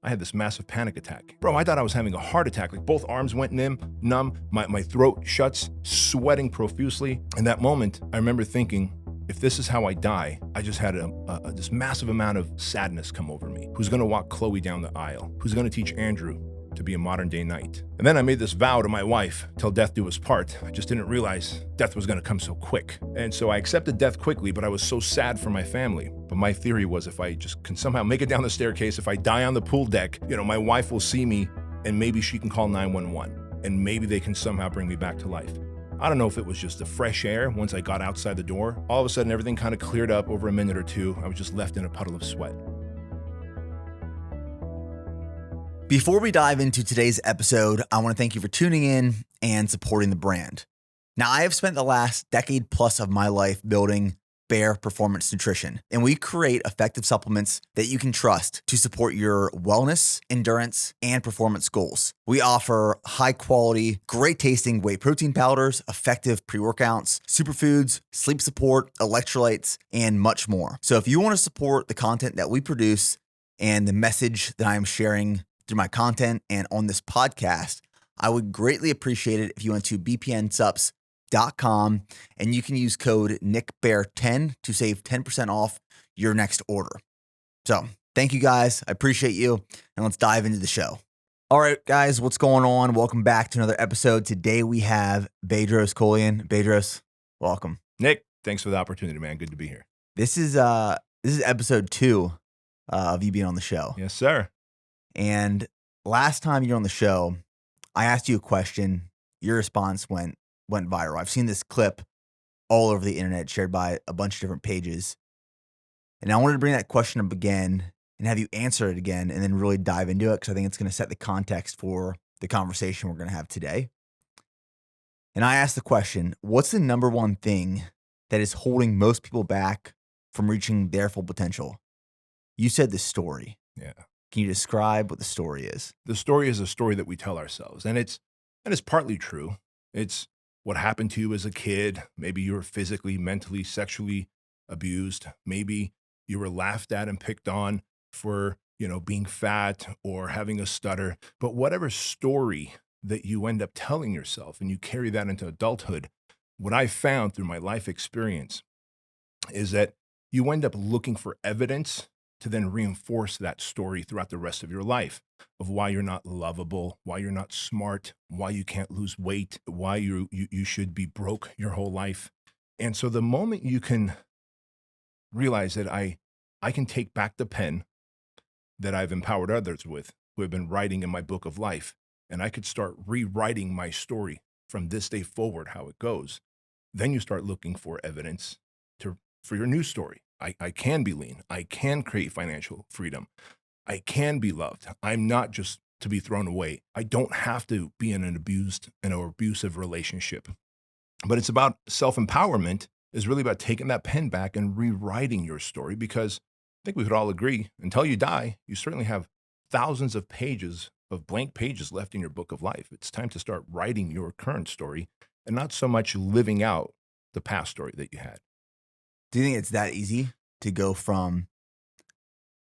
I had this massive panic attack. Bro, I thought I was having a heart attack. Like both arms went numb, my throat shuts, sweating profusely. In that moment, I remember thinking, if this is how I die, I just had this massive amount of sadness come over me. Who's gonna walk Chloe down the aisle? Who's gonna teach Andrew to be a modern day knight? And then I made this vow to my wife, till death do us part. I just didn't realize death was gonna come so quick. And so I accepted death quickly, but I was so sad for my family. But my theory was if I just can somehow make it down the staircase, if I die on the pool deck, my wife will see me and maybe she can call 911 and maybe they can somehow bring me back to life. I don't know if it was just the fresh air once I got outside the door. All of a sudden, everything kind of cleared up over a minute or two. I was just left in a puddle of sweat. Before we dive into today's episode, I want to thank you for tuning in and supporting the brand. Now, I have spent the last decade plus of my life building Bear Performance Nutrition, and we create effective supplements that you can trust to support your wellness, endurance, and performance goals. We offer high quality, great tasting whey protein powders, effective pre-workouts, superfoods, sleep support, electrolytes, and much more. So if you want to support the content that we produce and the message that I am sharing through my content and on this podcast, I would greatly appreciate it if you went to bpnsupps.com and you can use code NickBear10 to save 10% off your next order. So thank you guys. I appreciate you. And let's dive into the show. All right, guys, what's going on? Welcome back to another episode. Today we have Bedros Keuilian. Bedros, welcome. Nick, thanks for the opportunity, man. Good to be here. This is episode 2 of you being on the show. Yes, sir. And last time you were on the show, I asked you a question. Your response went viral. I've seen this clip all over the internet shared by a bunch of different pages. And I wanted to bring that question up again and have you answer it again and then really dive into it because I think it's going to set the context for the conversation we're going to have today. And I asked the question, what's the number one thing that is holding most people back from reaching their full potential? You said the story. Yeah. Can you describe what the story is? The story is a story that we tell ourselves, and it's partly true. It's what happened to you as a kid. Maybe you were physically, mentally, sexually abused. Maybe you were laughed at and picked on for, being fat or having a stutter. But whatever story that you end up telling yourself and you carry that into adulthood, what I found through my life experience is that you end up looking for evidence to then reinforce that story throughout the rest of your life of why you're not lovable, why you're not smart, why you can't lose weight, why you should be broke your whole life. And so the moment you can realize that I can take back the pen that I've empowered others with, who have been writing in my book of life, and I could start rewriting my story from this day forward, how it goes, then you start looking for evidence for your new story. I can be lean. I can create financial freedom. I can be loved. I'm not just to be thrown away. I don't have to be in an abusive relationship. But it's about self-empowerment is really about taking that pen back and rewriting your story, because I think we could all agree, until you die, you certainly have thousands of pages of blank pages left in your book of life. It's time to start writing your current story and not so much living out the past story that you had. Do you think it's that easy to go from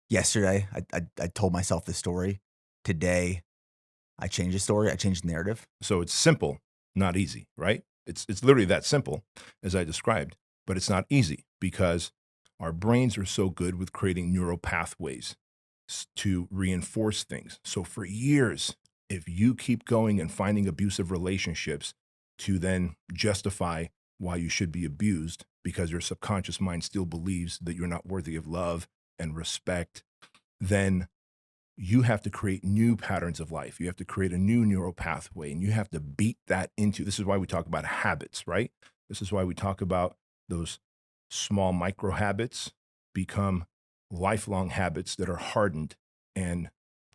yesterday, I told myself this story, today, I changed the story, I changed the narrative? So it's simple, not easy, right? It's literally that simple as I described, but it's not easy because our brains are so good with creating neural pathways to reinforce things. So for years, if you keep going and finding abusive relationships to then justify why you should be abused, because your subconscious mind still believes that you're not worthy of love and respect, then you have to create new patterns of life. You have to create a new neural pathway, and you have to beat that into. This is why we talk about habits, right? This is why we talk about those small micro habits become lifelong habits that are hardened and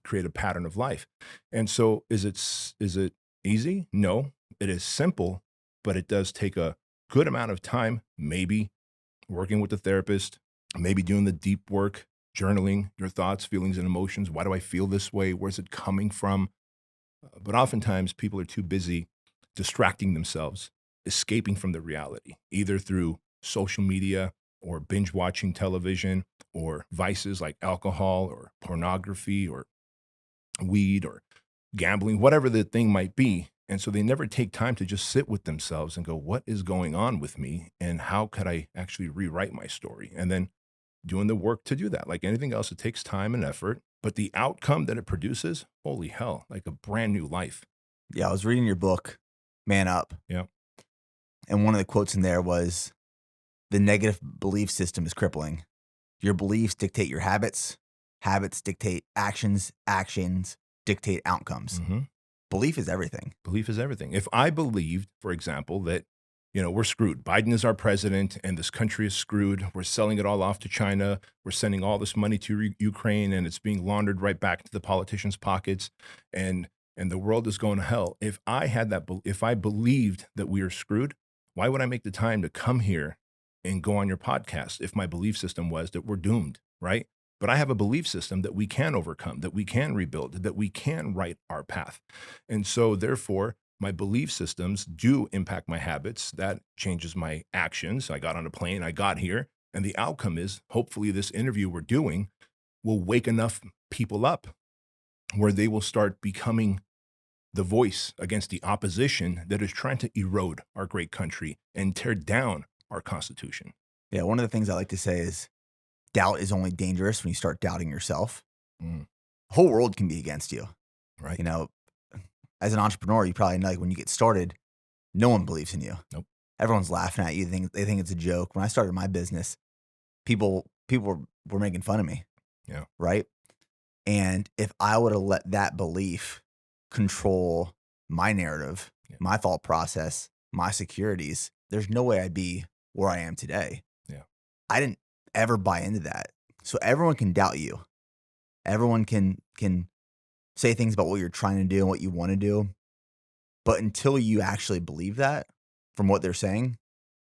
create a pattern of life. And so is it easy? No, it is simple, but it does take a good amount of time, maybe working with a therapist, maybe doing the deep work, journaling your thoughts, feelings, and emotions. Why do I feel this way? Where's it coming from? But oftentimes people are too busy distracting themselves, escaping from the reality, either through social media or binge watching television or vices like alcohol or pornography or weed or gambling, whatever the thing might be. And so they never take time to just sit with themselves and go, what is going on with me? And how could I actually rewrite my story? And then doing the work to do that. Like anything else, it takes time and effort, but the outcome that it produces, holy hell, like a brand new life. Yeah, I was reading your book, Man Up, Yeah. and one of the quotes in there was, the negative belief system is crippling. Your beliefs dictate your habits. Habits dictate actions. Actions dictate outcomes. Mm-hmm. Belief is everything. Belief is everything. If I believed, for example, that, we're screwed. Biden is our president and this country is screwed. We're selling it all off to China. We're sending all this money to Ukraine and it's being laundered right back into the politicians' pockets and the world is going to hell. If I had that, if I believed that we are screwed, why would I make the time to come here and go on your podcast if my belief system was that we're doomed, right? But I have a belief system that we can overcome, that we can rebuild, that we can write our path. And so, therefore, my belief systems do impact my habits. That changes my actions. I got on a plane, I got here. And the outcome is hopefully this interview we're doing will wake enough people up where they will start becoming the voice against the opposition that is trying to erode our great country and tear down our Constitution. Yeah, one of the things I like to say is doubt is only dangerous when you start doubting yourself. Mm, The whole world can be against you. right. You know, as an entrepreneur, you probably know, like, when you get started, no one believes in you. Nope. Everyone's laughing at you. They think it's a joke. When I started my business, people were making fun of me. Yeah. Right. And if I would have let that belief control my narrative, Yeah. my thought process, my securities, there's no way I'd be where I am today. Yeah. I didn't ever buy into that. So everyone can doubt you. Everyone can say things about what you're trying to do and what you want to do. But until you actually believe that from what they're saying,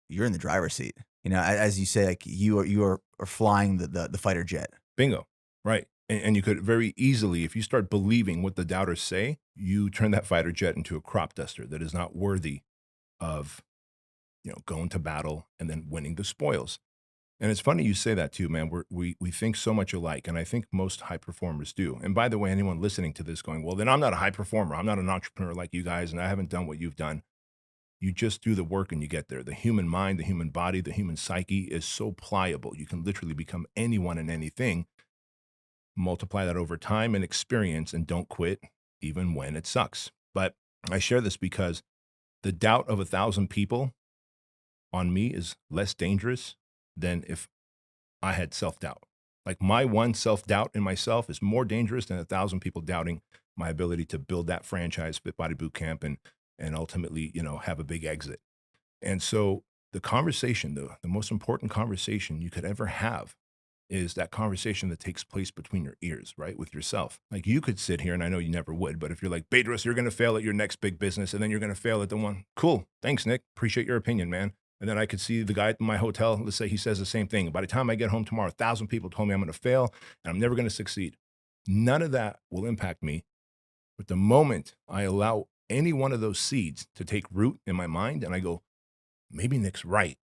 you're in the driver's seat. As you say, like, you are flying the fighter jet. Bingo. Right. And you could very easily, if you start believing what the doubters say, you turn that fighter jet into a crop duster that is not worthy of, going to battle and then winning the spoils. And it's funny you say that too, man. We think so much alike, and I think most high performers do. And by the way, anyone listening to this going, well, then I'm not a high performer. I'm not an entrepreneur like you guys, and I haven't done what you've done. You just do the work and you get there. The human mind, the human body, the human psyche is so pliable. You can literally become anyone and anything. Multiply that over time and experience, and don't quit even when it sucks. But I share this because the doubt of 1,000 people on me is less dangerous than if I had self-doubt. Like my one self-doubt in myself is more dangerous than 1,000 people doubting my ability to build that franchise, Fit Body Boot Camp, and ultimately, have a big exit. And so the conversation, the most important conversation you could ever have is that conversation that takes place between your ears, right? With yourself. Like you could sit here, and I know you never would, but if you're like, Bedros, you're going to fail at your next big business, and then you're going to fail at the one. Cool. Thanks, Nick. Appreciate your opinion, man. And then I could see the guy at my hotel, let's say he says the same thing. By the time I get home tomorrow, 1,000 people told me I'm going to fail and I'm never going to succeed. None of that will impact me. But the moment I allow any one of those seeds to take root in my mind and I go, maybe Nick's right,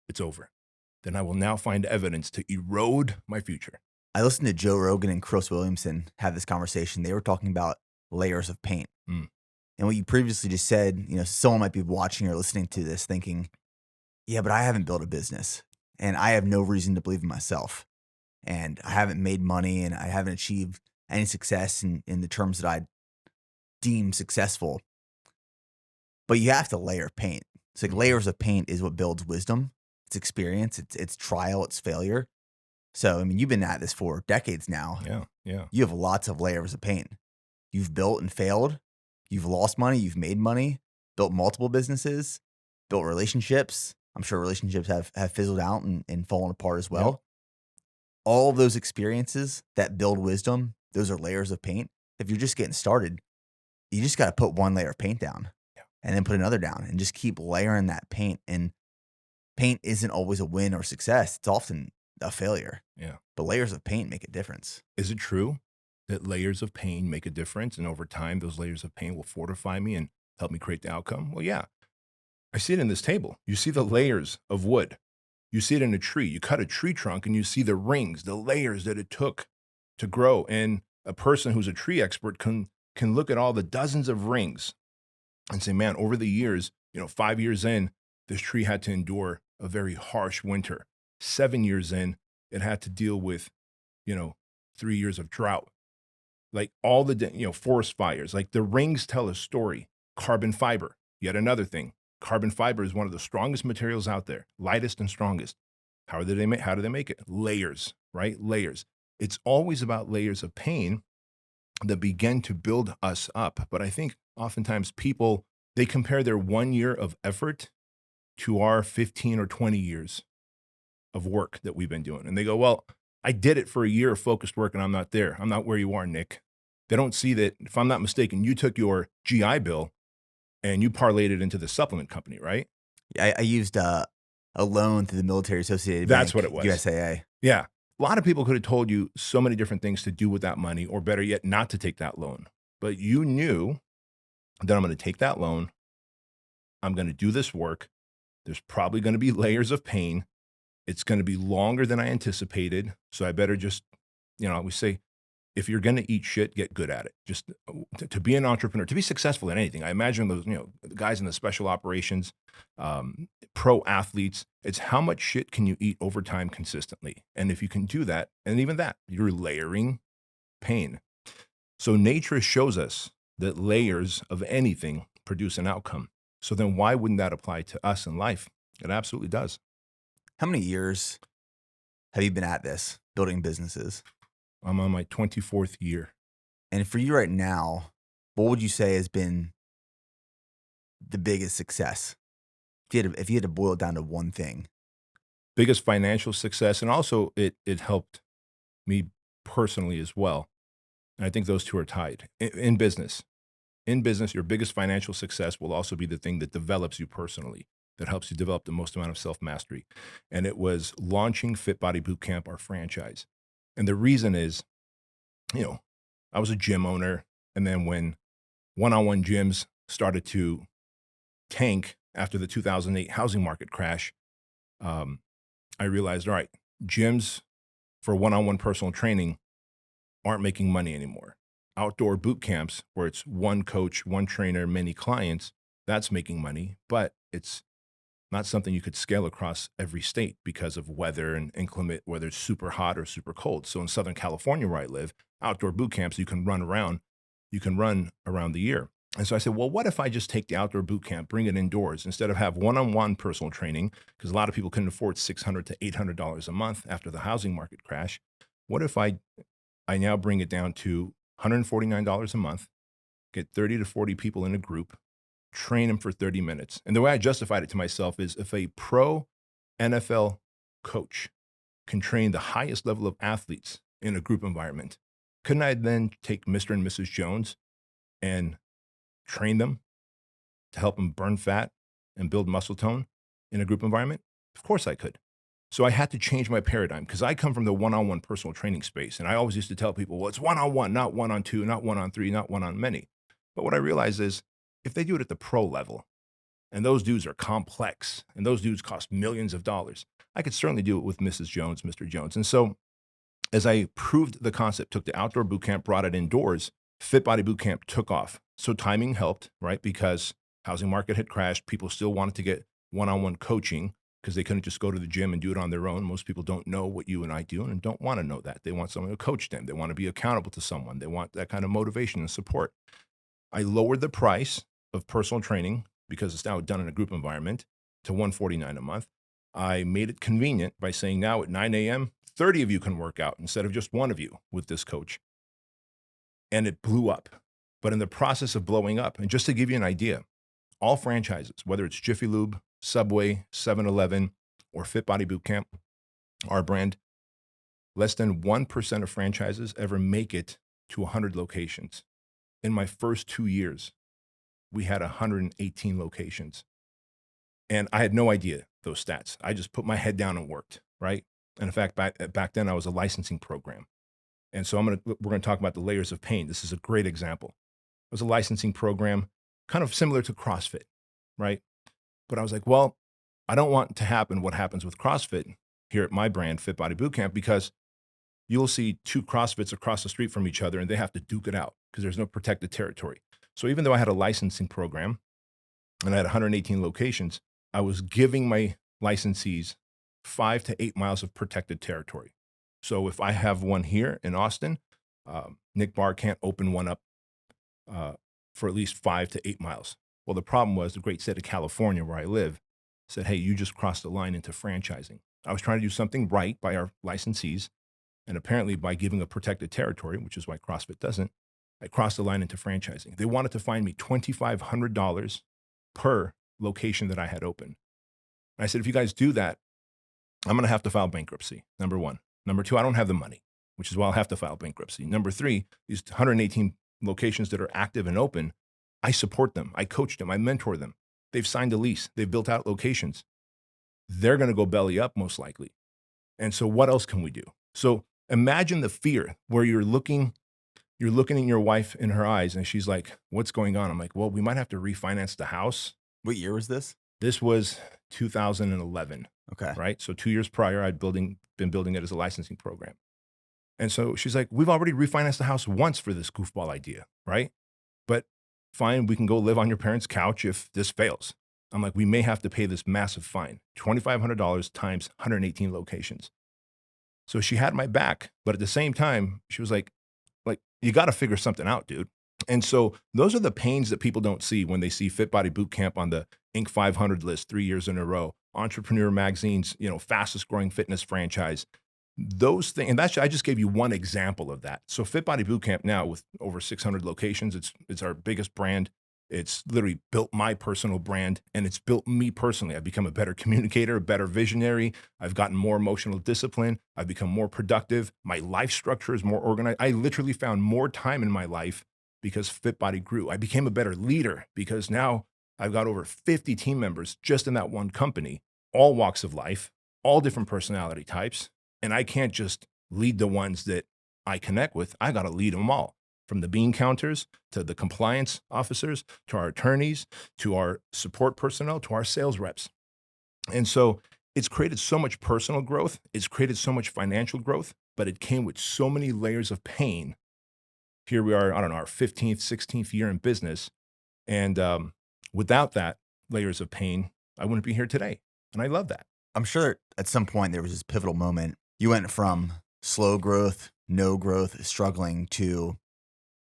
it's over. Then I will now find evidence to erode my future. I listened to Joe Rogan and Chris Williamson have this conversation. They were talking about layers of paint. Mm. And what you previously just said, someone might be watching or listening to this thinking, yeah, but I haven't built a business and I have no reason to believe in myself. And I haven't made money and I haven't achieved any success in the terms that I deem successful. But you have to layer paint. It's like layers of paint is what builds wisdom. It's experience, it's trial, it's failure. So, you've been at this for decades now. Yeah. You have lots of layers of paint. You've built and failed. You've lost money. You've made money. Built multiple businesses. Built relationships. I'm sure relationships have fizzled out and fallen apart as well. Yep. All of those experiences that build wisdom, those are layers of paint. If you're just getting started, you just got to put one layer of paint down and then put another down and just keep layering that paint. And paint isn't always a win or success. It's often a failure. Yeah. But layers of paint make a difference. Is it true that layers of pain make a difference? And over time, those layers of pain will fortify me and help me create the outcome? Well, yeah. I see it in this table. You see the layers of wood. You see it in a tree. You cut a tree trunk and you see the rings, the layers that it took to grow. And A person who's a tree expert can look at all the dozens of rings and say, man, over the years, 5 years in, this tree had to endure a very harsh winter. 7 years in, it had to deal with, you know, 3 years of drought. Like all the, forest fires, like the rings tell a story. Carbon fiber, yet another thing. Carbon fiber is one of the strongest materials out there, lightest and strongest. How do they make it? Layers, right? Layers. It's always about layers of pain that begin to build us up. But I think oftentimes people, they compare their 1 year of effort to our 15 or 20 years of work that we've been doing. And they go, well, I did it for a year of focused work and I'm not there. I'm not where you are, Nick. They don't see that, if I'm not mistaken, you took your GI Bill and you parlayed it into the supplement company, right? I used a loan through the Military Associated That's Bank, what it was. USAA. Yeah. A lot of people could have told you so many different things to do with that money, or better yet, not to take that loan. But you knew that I'm going to take that loan. I'm going to do this work. There's probably going to be layers of pain. It's going to be longer than I anticipated. So I better just, we say, if you're going to eat shit, get good at it. Just to be an entrepreneur, to be successful in anything. I imagine those, the guys in the special operations, pro athletes, it's how much shit can you eat over time consistently? And if you can do that, and even that, you're layering pain. So nature shows us that layers of anything produce an outcome. So then why wouldn't that apply to us in life? It absolutely does. How many years have you been at this, building businesses? I'm on my 24th year. And for you right now, what would you say has been the biggest success? If you had to boil it down to one thing. Biggest financial success, and also it helped me personally as well. And I think those two are tied. In business, your biggest financial success will also be the thing that develops you personally, that helps you develop the most amount of self-mastery. And it was launching Fit Body Bootcamp, our franchise. And the reason is, I was a gym owner. And then when one-on-one gyms started to tank after the 2008 housing market crash, I realized, all right, gyms for one-on-one personal training aren't making money anymore. Outdoor boot camps, where it's one coach, one trainer, many clients, that's making money, but it's not something you could scale across every state because of weather and inclement, whether it's super hot or super cold. So in Southern California, where I live, outdoor boot camps, you can run around the year. And so I said, well, what if I just take the outdoor boot camp, bring it indoors, instead of have one-on-one personal training, because a lot of people couldn't afford $600 to $800 a month after the housing market crash. What if I now bring it down to $149 a month, get 30 to 40 people in a group, train them for 30 minutes. And the way I justified it to myself is, if a pro NFL coach can train the highest level of athletes in a group environment, couldn't I then take Mr. and Mrs. Jones and train them to help them burn fat and build muscle tone in a group environment? Of course I could. So I had to change my paradigm, because I come from the one-on-one personal training space. And I always used to tell people, well, it's one-on-one, not one-on-two, not one-on-three, not one-on-many. But what I realized is, if they do it at the pro level, and those dudes are complex, and those dudes cost millions of dollars, I could certainly do it with Mrs. Jones, Mr. Jones. And so as I proved the concept, took the outdoor boot camp, brought it indoors, Fit Body Bootcamp took off. So timing helped, right? Because housing market had crashed. People still wanted to get one-on-one coaching, because they couldn't just go to the gym and do it on their own. Most people don't know what you and I do and don't want to know that. They want someone to coach them. They want to be accountable to someone. They want that kind of motivation and support. I lowered the price of personal training, because it's now done in a group environment, to $149 a month. I made it convenient by saying, now at 9 a.m., 30 of you can work out instead of just one of you with this coach. And it blew up. But in the process of blowing up, and just to give you an idea, all franchises, whether it's Jiffy Lube, Subway, 7-Eleven, or Fit Body Bootcamp, our brand, less than 1% of franchises ever make it to 100 locations. In my first 2 years, we had 118 locations. And I had no idea those stats. I just put my head down and worked, right? And in fact, back then I was a licensing program. And so we're going to talk about the layers of pain. This is a great example. It was a licensing program, kind of similar to CrossFit, right? But I was like, well, I don't want to happen what happens with CrossFit here at my brand, Fit Body Bootcamp, because you'll see two CrossFits across the street from each other and they have to duke it out because there's no protected territory. So even though I had a licensing program and I had 118 locations, I was giving my licensees 5 to 8 miles of protected territory. So if I have one here in Austin, Nick Barr can't open one up uh, for at least 5 to 8 miles. Well, the problem was the great state of California, where I live, said, hey, you just crossed the line into franchising. I was trying to do something right by our licensees. And apparently, by giving a protected territory, which is why CrossFit doesn't, I crossed the line into franchising. They wanted to fine me $2,500 per location that I had open. And I said, if you guys do that, I'm going to have to file bankruptcy, number one. Number two, I don't have the money, which is why I'll have to file bankruptcy. Number three, these 118 locations that are active and open, I support them. I coach them. I mentor them. They've signed a lease. They've built out locations. They're going to go belly up most likely. And so what else can we do? So imagine the fear where you're looking at your wife in her eyes and she's like, what's going on? I'm like, well, we might have to refinance the house. What year was this? This was 2011. Okay. Right. So 2 years prior, I'd been building it as a licensing program. And so she's like, we've already refinanced the house once for this goofball idea. Right. But fine, we can go live on your parents' couch if this fails. I'm like, we may have to pay this massive fine, $2,500 times 118 locations. So she had my back, but at the same time, she was like, you got to figure something out, dude. And so those are the pains that people don't see when they see Fit Body Boot Camp on the Inc. 500 list 3 years in a row, Entrepreneur Magazine's, fastest growing fitness franchise. Those things, and I just gave you one example of that. So Fit Body Boot Camp now with over 600 locations, it's our biggest brand. It's literally built my personal brand and it's built me personally. I've become a better communicator, a better visionary. I've gotten more emotional discipline. I've become more productive. My life structure is more organized. I literally found more time in my life because Fit Body grew. I became a better leader because now I've got over 50 team members just in that one company, all walks of life, all different personality types. And I can't just lead the ones that I connect with. I got to lead them all. From the bean counters to the compliance officers, to our attorneys, to our support personnel, to our sales reps. And so it's created so much personal growth. It's created so much financial growth, but it came with so many layers of pain. Here we are, I don't know, our 15th, 16th year in business. And without that layers of pain, I wouldn't be here today. And I love that. I'm sure at some point there was this pivotal moment. You went from slow growth, no growth, struggling to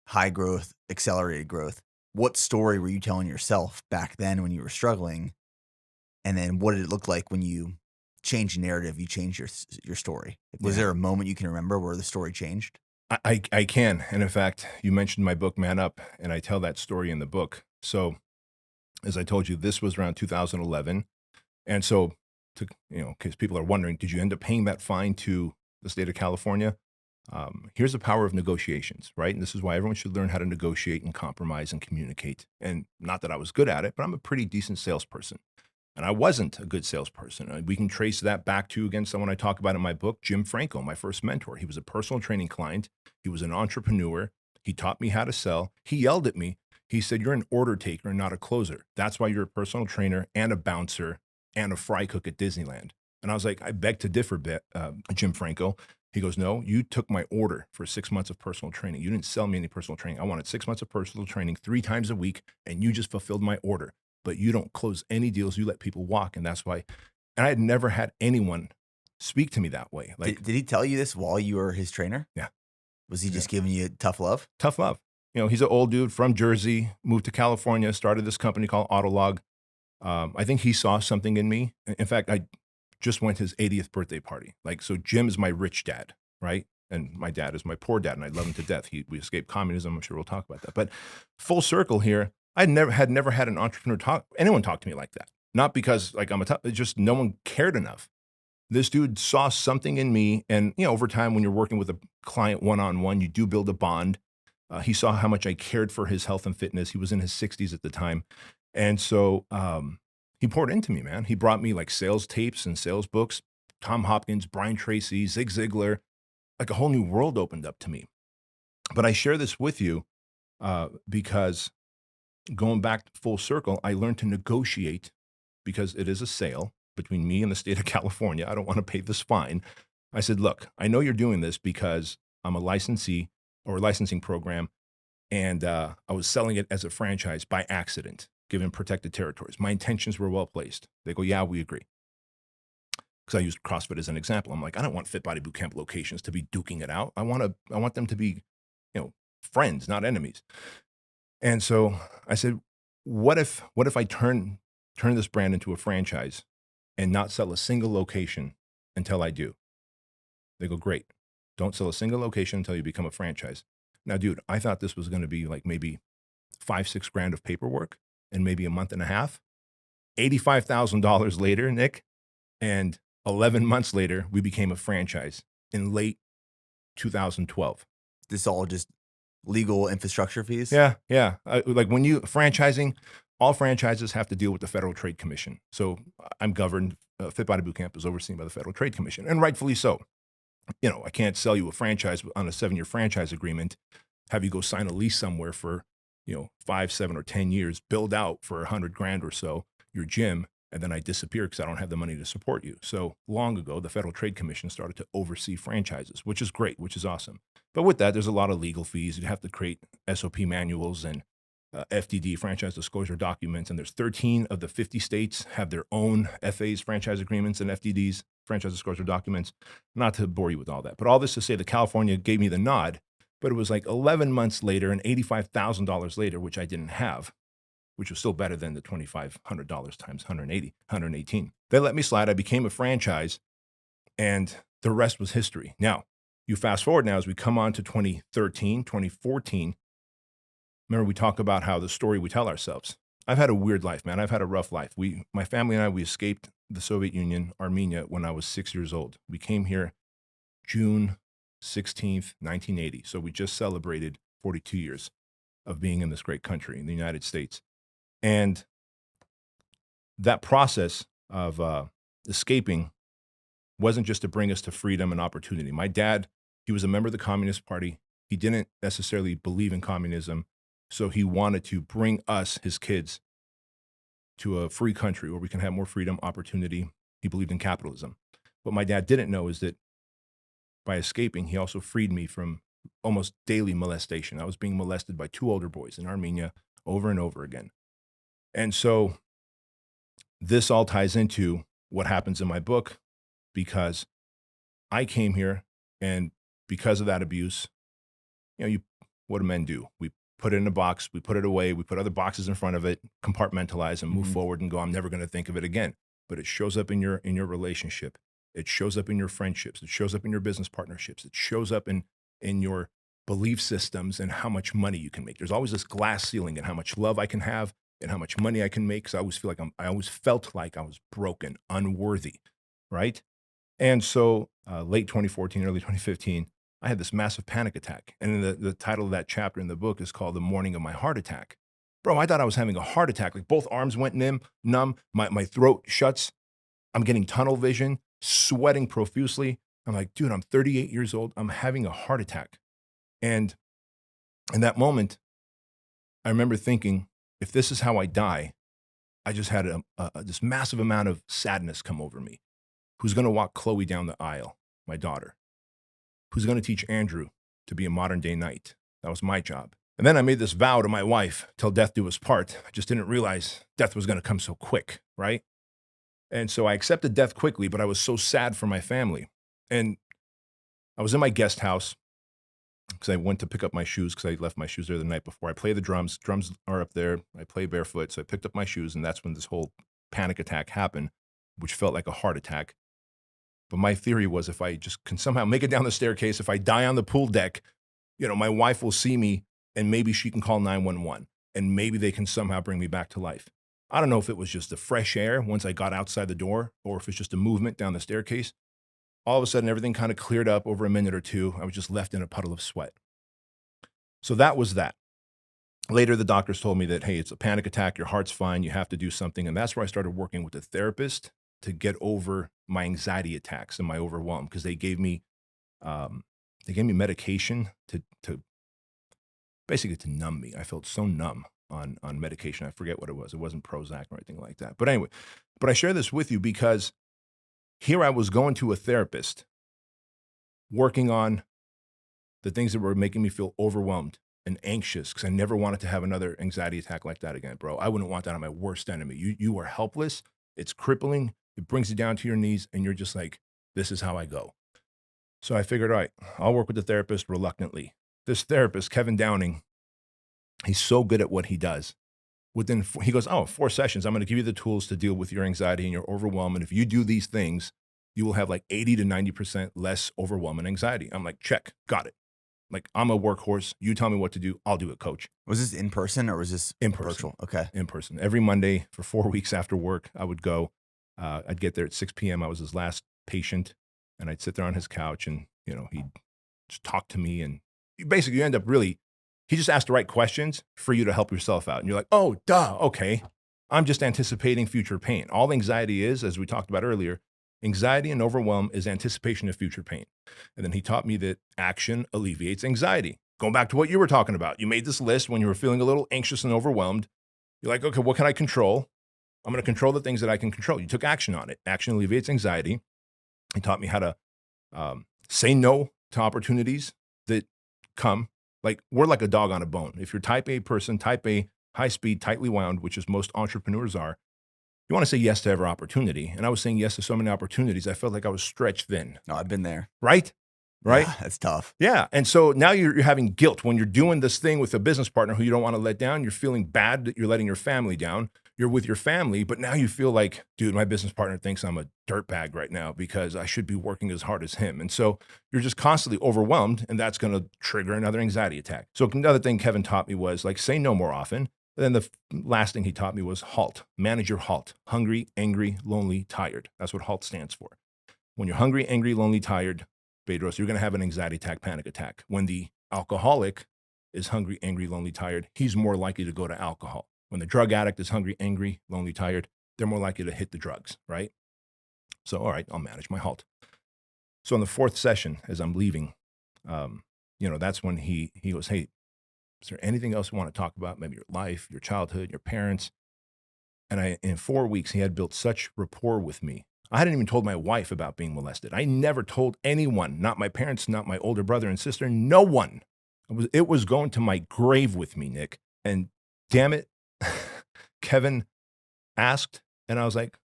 high growth, accelerated growth. What story were you telling yourself back then when you were struggling? And then what did it look like when you changed the narrative, you changed your story? Was there a moment you can remember where the story changed? I can. And in fact, you mentioned my book, Man Up, and I tell that story in the book. So as I told you, this was around 2011. And so, because people are wondering, did you end up paying that fine to the state of California? Here's the power of negotiations, right? And this is why everyone should learn how to negotiate and compromise and communicate. And not that I was good at it, but I'm a pretty decent salesperson. And I wasn't a good salesperson. We can trace that back to, again, someone I talk about in my book, Jim Franco, my first mentor. He was a personal training client. He was an entrepreneur. He taught me how to sell. He yelled at me. He said, you're an order taker, not a closer. That's why you're a personal trainer and a bouncer and a fry cook at Disneyland. And I was like, I beg to differ, Jim Franco. He goes, no, you took my order for 6 months of personal training. You didn't sell me any personal training. I wanted 6 months of personal training 3 times a week, and you just fulfilled my order. But you don't close any deals. You let people walk, and that's why. And I had never had anyone speak to me that way. Like, did he tell you this while you were his trainer? Yeah. Was he just giving you tough love? Tough love. He's an old dude from Jersey, moved to California, started this company called Autolog. I think he saw something in me. In fact, I just went to his 80th birthday party. So Jim is my rich dad, right? And my dad is my poor dad, and I love him to death. We escaped communism. I'm sure we'll talk about that. But full circle here, I never had an entrepreneur anyone talk to me like that. Not because I'm it's just no one cared enough. This dude saw something in me, and over time, when you're working with a client one-on-one, you do build a bond. He saw how much I cared for his health and fitness. He was in his 60s at the time, and so he poured into me, man. He brought me sales tapes and sales books, Tom Hopkins, Brian Tracy, Zig Ziglar. A whole new world opened up to me. But I share this with you because going back full circle, I learned to negotiate because it is a sale between me and the state of California. I don't want to pay this fine. I said, look, I know you're doing this because I'm a licensee or a licensing program, and I was selling it as a franchise by accident, given protected territories. My intentions were well placed. They go, yeah, we agree. Because I used CrossFit as an example. I'm like, I don't want Fit Body Bootcamp locations to be duking it out. I want them to be, friends, not enemies. And so I said, what if I turn this brand into a franchise and not sell a single location until I do? They go, great. Don't sell a single location until you become a franchise. Now, dude, I thought this was going to be like maybe 5-6 grand of paperwork and maybe a month and a half. $85,000 later, Nick, and 11 months later, we became a franchise in late 2012. This all just legal infrastructure fees? Yeah, yeah. Like when you franchising, all franchises have to deal with the Federal Trade Commission. So I'm governed. Fit Body Bootcamp is overseen by the Federal Trade Commission, and rightfully so. I can't sell you a franchise on a 7-year franchise agreement, have you go sign a lease somewhere for, 5, 7, or 10 years, build out for 100 grand or so your gym, and then I disappear because I don't have the money to support you. So long ago, the Federal Trade Commission started to oversee franchises, which is great, which is awesome. But with that, there's a lot of legal fees. You have to create SOP manuals and FDD, franchise disclosure documents, and there's 13 of the 50 states have their own FAs, franchise agreements, and FDDs, franchise disclosure documents. Not to bore you with all that, but all this to say that California gave me the nod, but it was like 11 months later and $85,000 later, which I didn't have, which was still better than the $2,500 times 118. They let me slide. I became a franchise, and the rest was history. Now, you fast forward now as we come on to 2013, 2014. Remember, we talk about how the story we tell ourselves. I've had a weird life, man. I've had a rough life. My family and I, we escaped the Soviet Union, Armenia, when I was 6 years old. We came here June 16th, 1980. So we just celebrated 42 years of being in this great country, in the United States. And that process of escaping wasn't just to bring us to freedom and opportunity. My dad, he was a member of the Communist Party. He didn't necessarily believe in communism. So he wanted to bring us, his kids, to a free country where we can have more freedom, opportunity. He believed in capitalism. What my dad didn't know is that by escaping, he also freed me from almost daily molestation. I was being molested by 2 older boys in Armenia over and over again. And so this all ties into what happens in my book, because I came here, and because of that abuse, what do men do? We put it in a box, we put it away, we put other boxes in front of it, compartmentalize and move forward and go, I'm never going to think of it again. But it shows up in your relationship. It shows up in your friendships. It shows up in your business partnerships. It shows up in your belief systems and how much money you can make. There's always this glass ceiling and how much love I can have and how much money I can make. Because I always felt like I was broken, unworthy, right? And so late 2014, early 2015, I had this massive panic attack. And the title of that chapter in the book is called The Morning of My Heart Attack. Bro, I thought I was having a heart attack. Like both arms went numb. My throat shuts. I'm getting tunnel vision, sweating profusely. I'm like, dude, I'm 38 years old. I'm having a heart attack. And in that moment, I remember thinking, if this is how I die, I just had this massive amount of sadness come over me. Who's going to walk Chloe down the aisle, my daughter? Who's going to teach Andrew to be a modern day knight? That was my job. And then I made this vow to my wife, till death do us part. I just didn't realize death was going to come so quick, right? And so I accepted death quickly, but I was so sad for my family. And I was in my guest house because I went to pick up my shoes because I left my shoes there the night before. I play the drums. Drums are up there. I play barefoot. So I picked up my shoes, and that's when this whole panic attack happened, which felt like a heart attack. But my theory was, if I just can somehow make it down the staircase, if I die on the pool deck, my wife will see me and maybe she can call 911 and maybe they can somehow bring me back to life. I don't know if it was just the fresh air once I got outside the door or if it's just a movement down the staircase. All of a sudden, everything kind of cleared up over a minute or two. I was just left in a puddle of sweat. So that was that. Later, the doctors told me that, hey, it's a panic attack. Your heart's fine. You have to do something. And that's where I started working with a therapist to get over my anxiety attacks and my overwhelm, because they gave me medication to basically to numb me. I felt so numb on medication. I forget what it was. It wasn't Prozac or anything like that. But anyway, I share this with you because here I was going to a therapist working on the things that were making me feel overwhelmed and anxious because I never wanted to have another anxiety attack like that again, bro. I wouldn't want that on my worst enemy. You are helpless. It's crippling. It brings you down to your knees, and you're just like, this is how I go. So I figured, all right, I'll work with the therapist reluctantly. This therapist, Kevin Downing, he's so good at what he does. He goes, 4 sessions, I'm going to give you the tools to deal with your anxiety and your overwhelm. And if you do these things, you will have like 80 to 90% less overwhelm and anxiety. I'm like, check, got it. Like, I'm a workhorse. You tell me what to do. I'll do it, coach. Was this in person or was this In person. virtual? Okay. In person. Every Monday for 4 weeks after work, I would go. I'd get there at 6 p.m. I was his last patient, and I'd sit there on his couch, and, he'd just talk to me. And basically, you end up he just asked the right questions for you to help yourself out. And you're like, oh, duh, okay. I'm just anticipating future pain. All anxiety is, as we talked about earlier, anxiety and overwhelm is anticipation of future pain. And then he taught me that action alleviates anxiety. Going back to what you were talking about, you made this list when you were feeling a little anxious and overwhelmed. You're like, okay, what can I control? I'm going to control the things that I can control. You took action on it. Action alleviates anxiety. He taught me how to say no to opportunities that come. Like, we're like a dog on a bone. If you're type A person, type A, high speed, tightly wound, which is most entrepreneurs are, you want to say yes to every opportunity. And I was saying yes to so many opportunities, I felt like I was stretched thin. No, I've been there. Right? Right? Yeah, that's tough. Yeah. And so now you're having guilt when you're doing this thing with a business partner who you don't want to let down. You're feeling bad that you're letting your family down. You're with your family, but now you feel like, dude, my business partner thinks I'm a dirtbag right now because I should be working as hard as him. And so you're just constantly overwhelmed, and that's going to trigger another anxiety attack. So another thing Kevin taught me was, like, say no more often. And then the last thing he taught me was halt. Manage your halt. Hungry, angry, lonely, tired. That's what HALT stands for. When you're hungry, angry, lonely, tired, Bedros, you're going to have an anxiety attack, panic attack. When the alcoholic is hungry, angry, lonely, tired, he's more likely to go to alcohol. When the drug addict is hungry, angry, lonely, tired, they're more likely to hit the drugs, right? So, all right, I'll manage my halt. So in the 4th session, as I'm leaving, that's when he goes, hey, is there anything else you want to talk about? Maybe your life, your childhood, your parents. And in 4 weeks, he had built such rapport with me. I hadn't even told my wife about being molested. I never told anyone, not my parents, not my older brother and sister, no one. It was going to my grave with me, Nick. And damn it, Kevin asked, and I was like,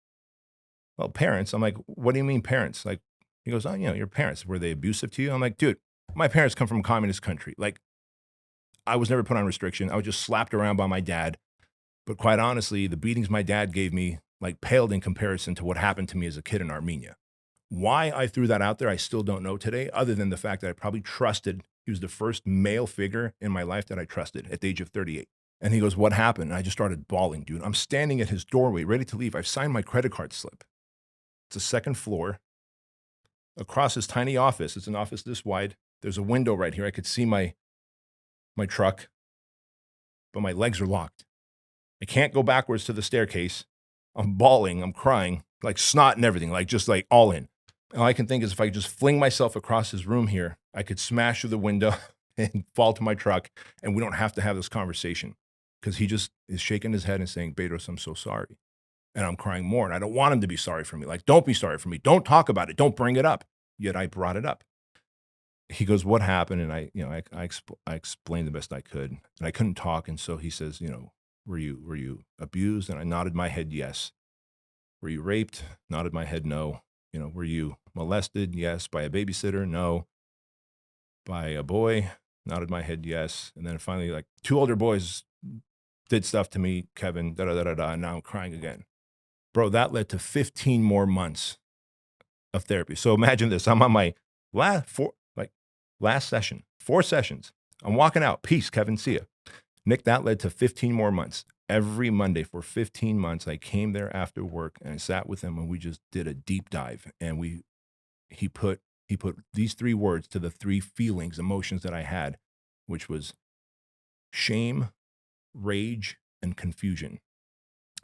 well, parents. I'm like, what do you mean parents? Like, he goes, oh, your parents, were they abusive to you? I'm like, dude, my parents come from a communist country. Like, I was never put on restriction. I was just slapped around by my dad. But quite honestly, the beatings my dad gave me like paled in comparison to what happened to me as a kid in Armenia. Why I threw that out there, I still don't know today, other than the fact that I probably trusted. He was the first male figure in my life that I trusted at the age of 38. And he goes, what happened? And I just started bawling, dude. I'm standing at his doorway, ready to leave. I've signed my credit card slip. It's a 2nd floor. Across his tiny office, it's an office this wide. There's a window right here. I could see my truck, but my legs are locked. I can't go backwards to the staircase. I'm bawling, I'm crying, like snot and everything, like just like all in. All I can think is if I could just fling myself across his room here, I could smash through the window and fall to my truck, and we don't have to have this conversation. Because he just is shaking his head and saying, Bedros, I'm so sorry. And I'm crying more, and I don't want him to be sorry for me. Like, don't be sorry for me. Don't talk about it. Don't bring it up. Yet I brought it up. He goes, what happened? And I explained the best I could, and I couldn't talk. And so he says, were you abused? And I nodded my head, yes. Were you raped? Nodded my head, no. Were you molested? Yes. By a babysitter? No. By a boy? Nodded my head, yes. And then finally, like 2 older boys did stuff to me, Kevin, da-da-da-da-da, and now I'm crying again. Bro, that led to 15 more months of therapy. So imagine this. I'm on my last session, 4 sessions. I'm walking out. Peace, Kevin, see ya. Nick, that led to 15 more months. Every Monday for 15 months, I came there after work and I sat with him and we just did a deep dive. And he put these 3 words to the 3 feelings, emotions that I had, which was shame, rage, and confusion.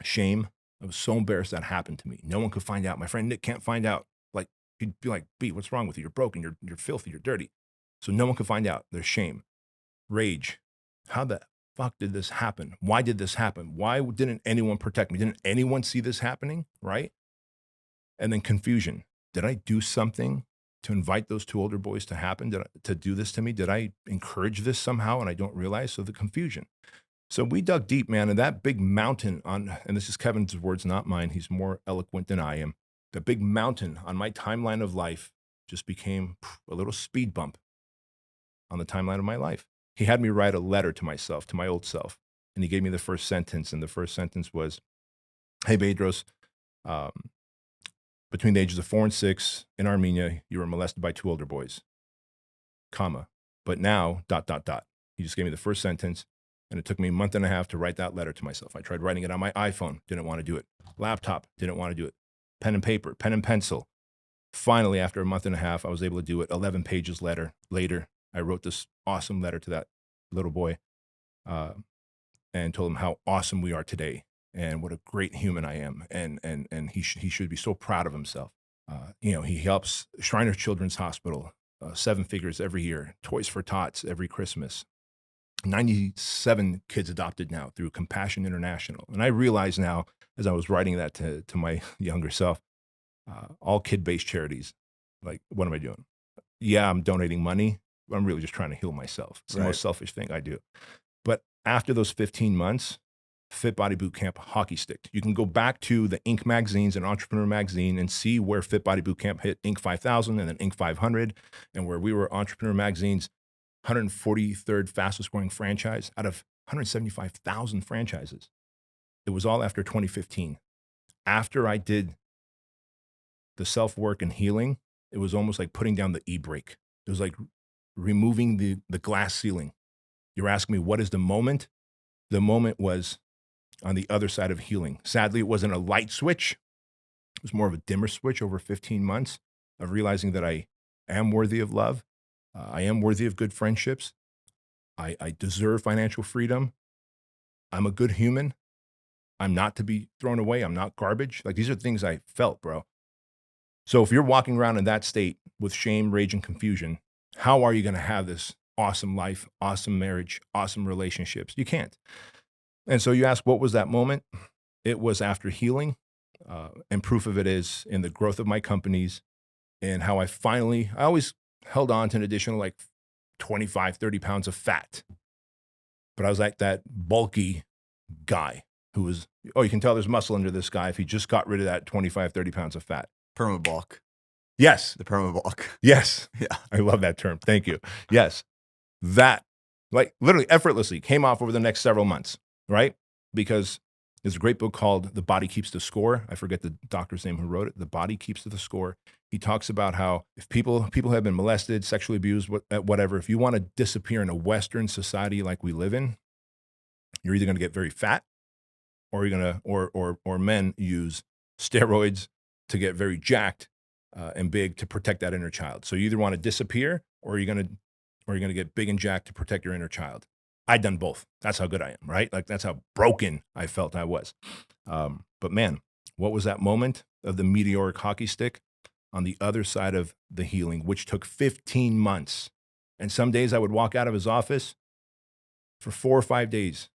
Shame. I was so embarrassed that happened to me. No one could find out. My friend Nick can't find out. Like, he'd be like, B, what's wrong with you? You're broken. You're filthy. You're dirty. So no one could find out. There's shame. Rage. How the fuck did this happen? Why did this happen? Why didn't anyone protect me? Didn't anyone see this happening? Right? And then confusion. Did I do something to invite those two older boys to happen, to do this to me? Did I encourage this somehow and I don't realize? So the confusion. So we dug deep, man, and that big mountain and this is Kevin's words, not mine. He's more eloquent than I am. The big mountain on my timeline of life just became a little speed bump on the timeline of my life. He had me write a letter to myself, to my old self, and he gave me the first sentence. And the first sentence was, "Hey, Bedros, um, between the ages of 4 and 6 in Armenia, you were molested by two older boys, comma, but now, dot, dot, dot." He just gave me the first sentence, and it took me a month and a half to write that letter to myself. I tried writing it on my iPhone, didn't want to do it. Laptop, didn't want to do it. Pen and paper, pen and pencil. Finally, after a month and a half, I was able to do it. 11 pages later, I wrote this awesome letter to that little boy uh, and told him how awesome we are today and what a great human I am. And he should be so proud of himself. He helps Shriner Children's Hospital, 7 figures every year, Toys for Tots every Christmas. 97 kids adopted now through Compassion International. And I realize now, as I was writing that to my younger self, all kid-based charities, like, what am I doing? Yeah, I'm donating money, but I'm really just trying to heal myself. It's the most selfish thing I do. But after those 15 months, Fit Body Bootcamp hockey sticked. You can go back to the Inc. magazines and Entrepreneur magazine and see where Fit Body Bootcamp hit Inc. 5000 and then Inc. 500, and where we were Entrepreneur magazine's 143rd fastest growing franchise out of 175,000 franchises. It was all after 2015. After I did the self-work and healing, it was almost like putting down the e-brake. It was like removing the glass ceiling. You're asking me, what is the moment? The moment was on the other side of healing. Sadly, it wasn't a light switch. It was more of a dimmer switch over 15 months of realizing that I am worthy of love. I am worthy of good friendships. I deserve financial freedom. I'm a good human. I'm not to be thrown away. I'm not garbage. Like, these are things I felt, bro. So if you're walking around in that state with shame, rage, and confusion, how are you going to have this awesome life, awesome marriage, awesome relationships? You can't. And so you ask, what was that moment? It was after healing. And proof of it is in the growth of my companies and how I always held on to an additional like 25, 30 pounds of fat. But I was like that bulky guy who was, you can tell there's muscle under this guy if he just got rid of that 25, 30 pounds of fat. Permabulk. Yes. The permabulk. Yes. Yeah. I love that term. Thank you. Yes. That, like, literally effortlessly came off over the next several months, right? Because there's a great book called The Body Keeps the Score. I forget the doctor's name who wrote it. The Body Keeps the Score. He talks about how if people have been molested, sexually abused, whatever, if you want to disappear in a Western society like we live in, you're either going to get very fat, or you're going to, or men use steroids to get very jacked and big to protect that inner child. So you either want to disappear, or you're going to get big and jacked to protect your inner child. I'd done both. That's how good I am, right? Like, that's how broken I felt I was. But man, what was that moment of the meteoric hockey stick on the other side of the healing, which took 15 months. And some days I would walk out of his office for 4 or 5 days,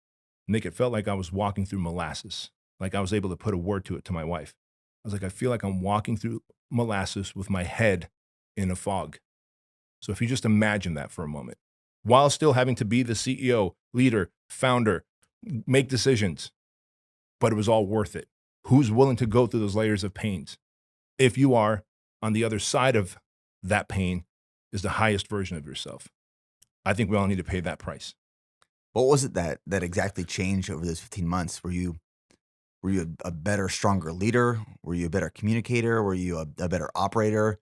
make it felt like I was walking through molasses, like I was able to put a word to it to my wife. I was like, I feel like I'm walking through molasses with my head in a fog. So if you just imagine that for a moment, while still having to be the CEO, leader, founder, make decisions, but it was all worth it. Who's willing to go through those layers of pains? If you are on the other side of that pain, is the highest version of yourself. I think we all need to pay that price. What was it that exactly changed over those 15 months? Were you a better, stronger leader? Were you a better communicator? Were you a better operator?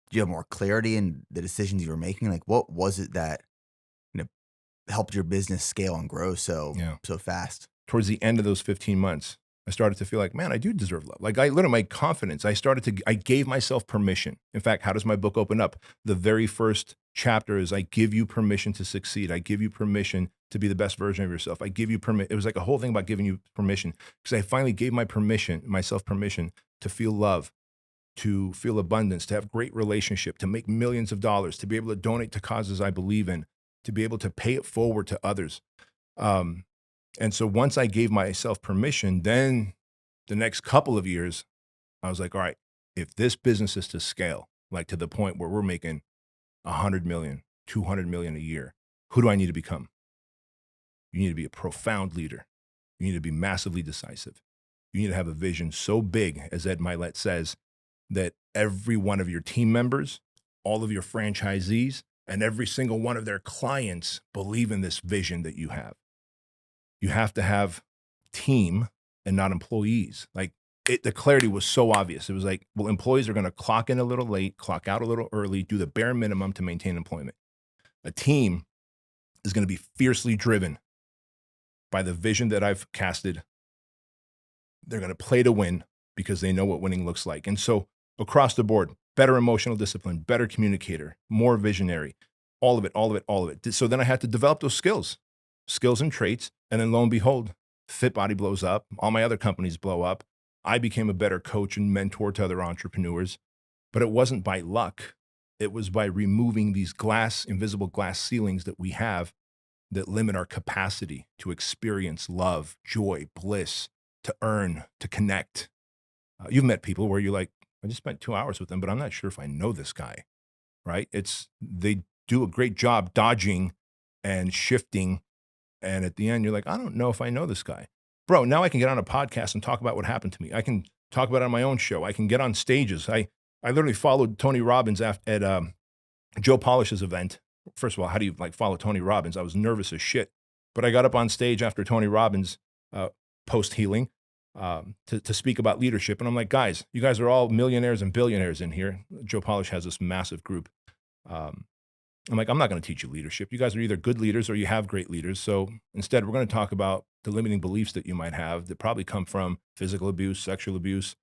Do you have more clarity in the decisions you were making? Like, what was it that helped your business scale and grow so fast? Towards the end of those 15 months, I started to feel like, man, I do deserve love. Like, my confidence, I gave myself permission. In fact, how does my book open up? The very first chapter is, I give you permission to succeed. I give you permission to be the best version of yourself. I give you permission. It was like a whole thing about giving you permission, because I finally gave myself permission to feel love, to feel abundance, to have great relationship, to make millions of dollars, to be able to donate to causes I believe in, to be able to pay it forward to others. And so once I gave myself permission, then the next couple of years, I was like, all right, if this business is to scale, like to the point where we're making 100 million, 200 million a year. Who do I need to become? You need to be a profound leader. You need to be massively decisive. You need to have a vision so big, as Ed Milet says, that every one of your team members, all of your franchisees, and every single one of their clients believe in this vision that you have. You have to have team and not employees. Like the clarity was so obvious. It was like, well, employees are going to clock in a little late, clock out a little early, do the bare minimum to maintain employment. A team is going to be fiercely driven by the vision that I've casted. They're going to play to win because they know what winning looks like. And so across the board, better emotional discipline, better communicator, more visionary, all of it, all of it, all of it. So then I had to develop those skills and traits. And then lo and behold, Fit Body blows up. All my other companies blow up. I became a better coach and mentor to other entrepreneurs, but it wasn't by luck. It was by removing these invisible glass ceilings that we have that limit our capacity to experience love, joy, bliss, to earn, to connect. You've met people where you're like, I just spent 2 hours with them, but I'm not sure if I know this guy, right? They do a great job dodging and shifting. And at the end, you're like, I don't know if I know this guy. Bro, now I can get on a podcast and talk about what happened to me. I can talk about it on my own show. I can get on stages. I literally followed Tony Robbins at Joe Polish's event. First of all, how do you follow Tony Robbins? I was nervous as shit. But I got up on stage after Tony Robbins post-healing to speak about leadership. And I'm like, guys, you guys are all millionaires and billionaires in here. Joe Polish has this massive group. I'm like, I'm not going to teach you leadership. You guys are either good leaders or you have great leaders. So instead, we're going to talk about the limiting beliefs that you might have that probably come from physical abuse, sexual abuse,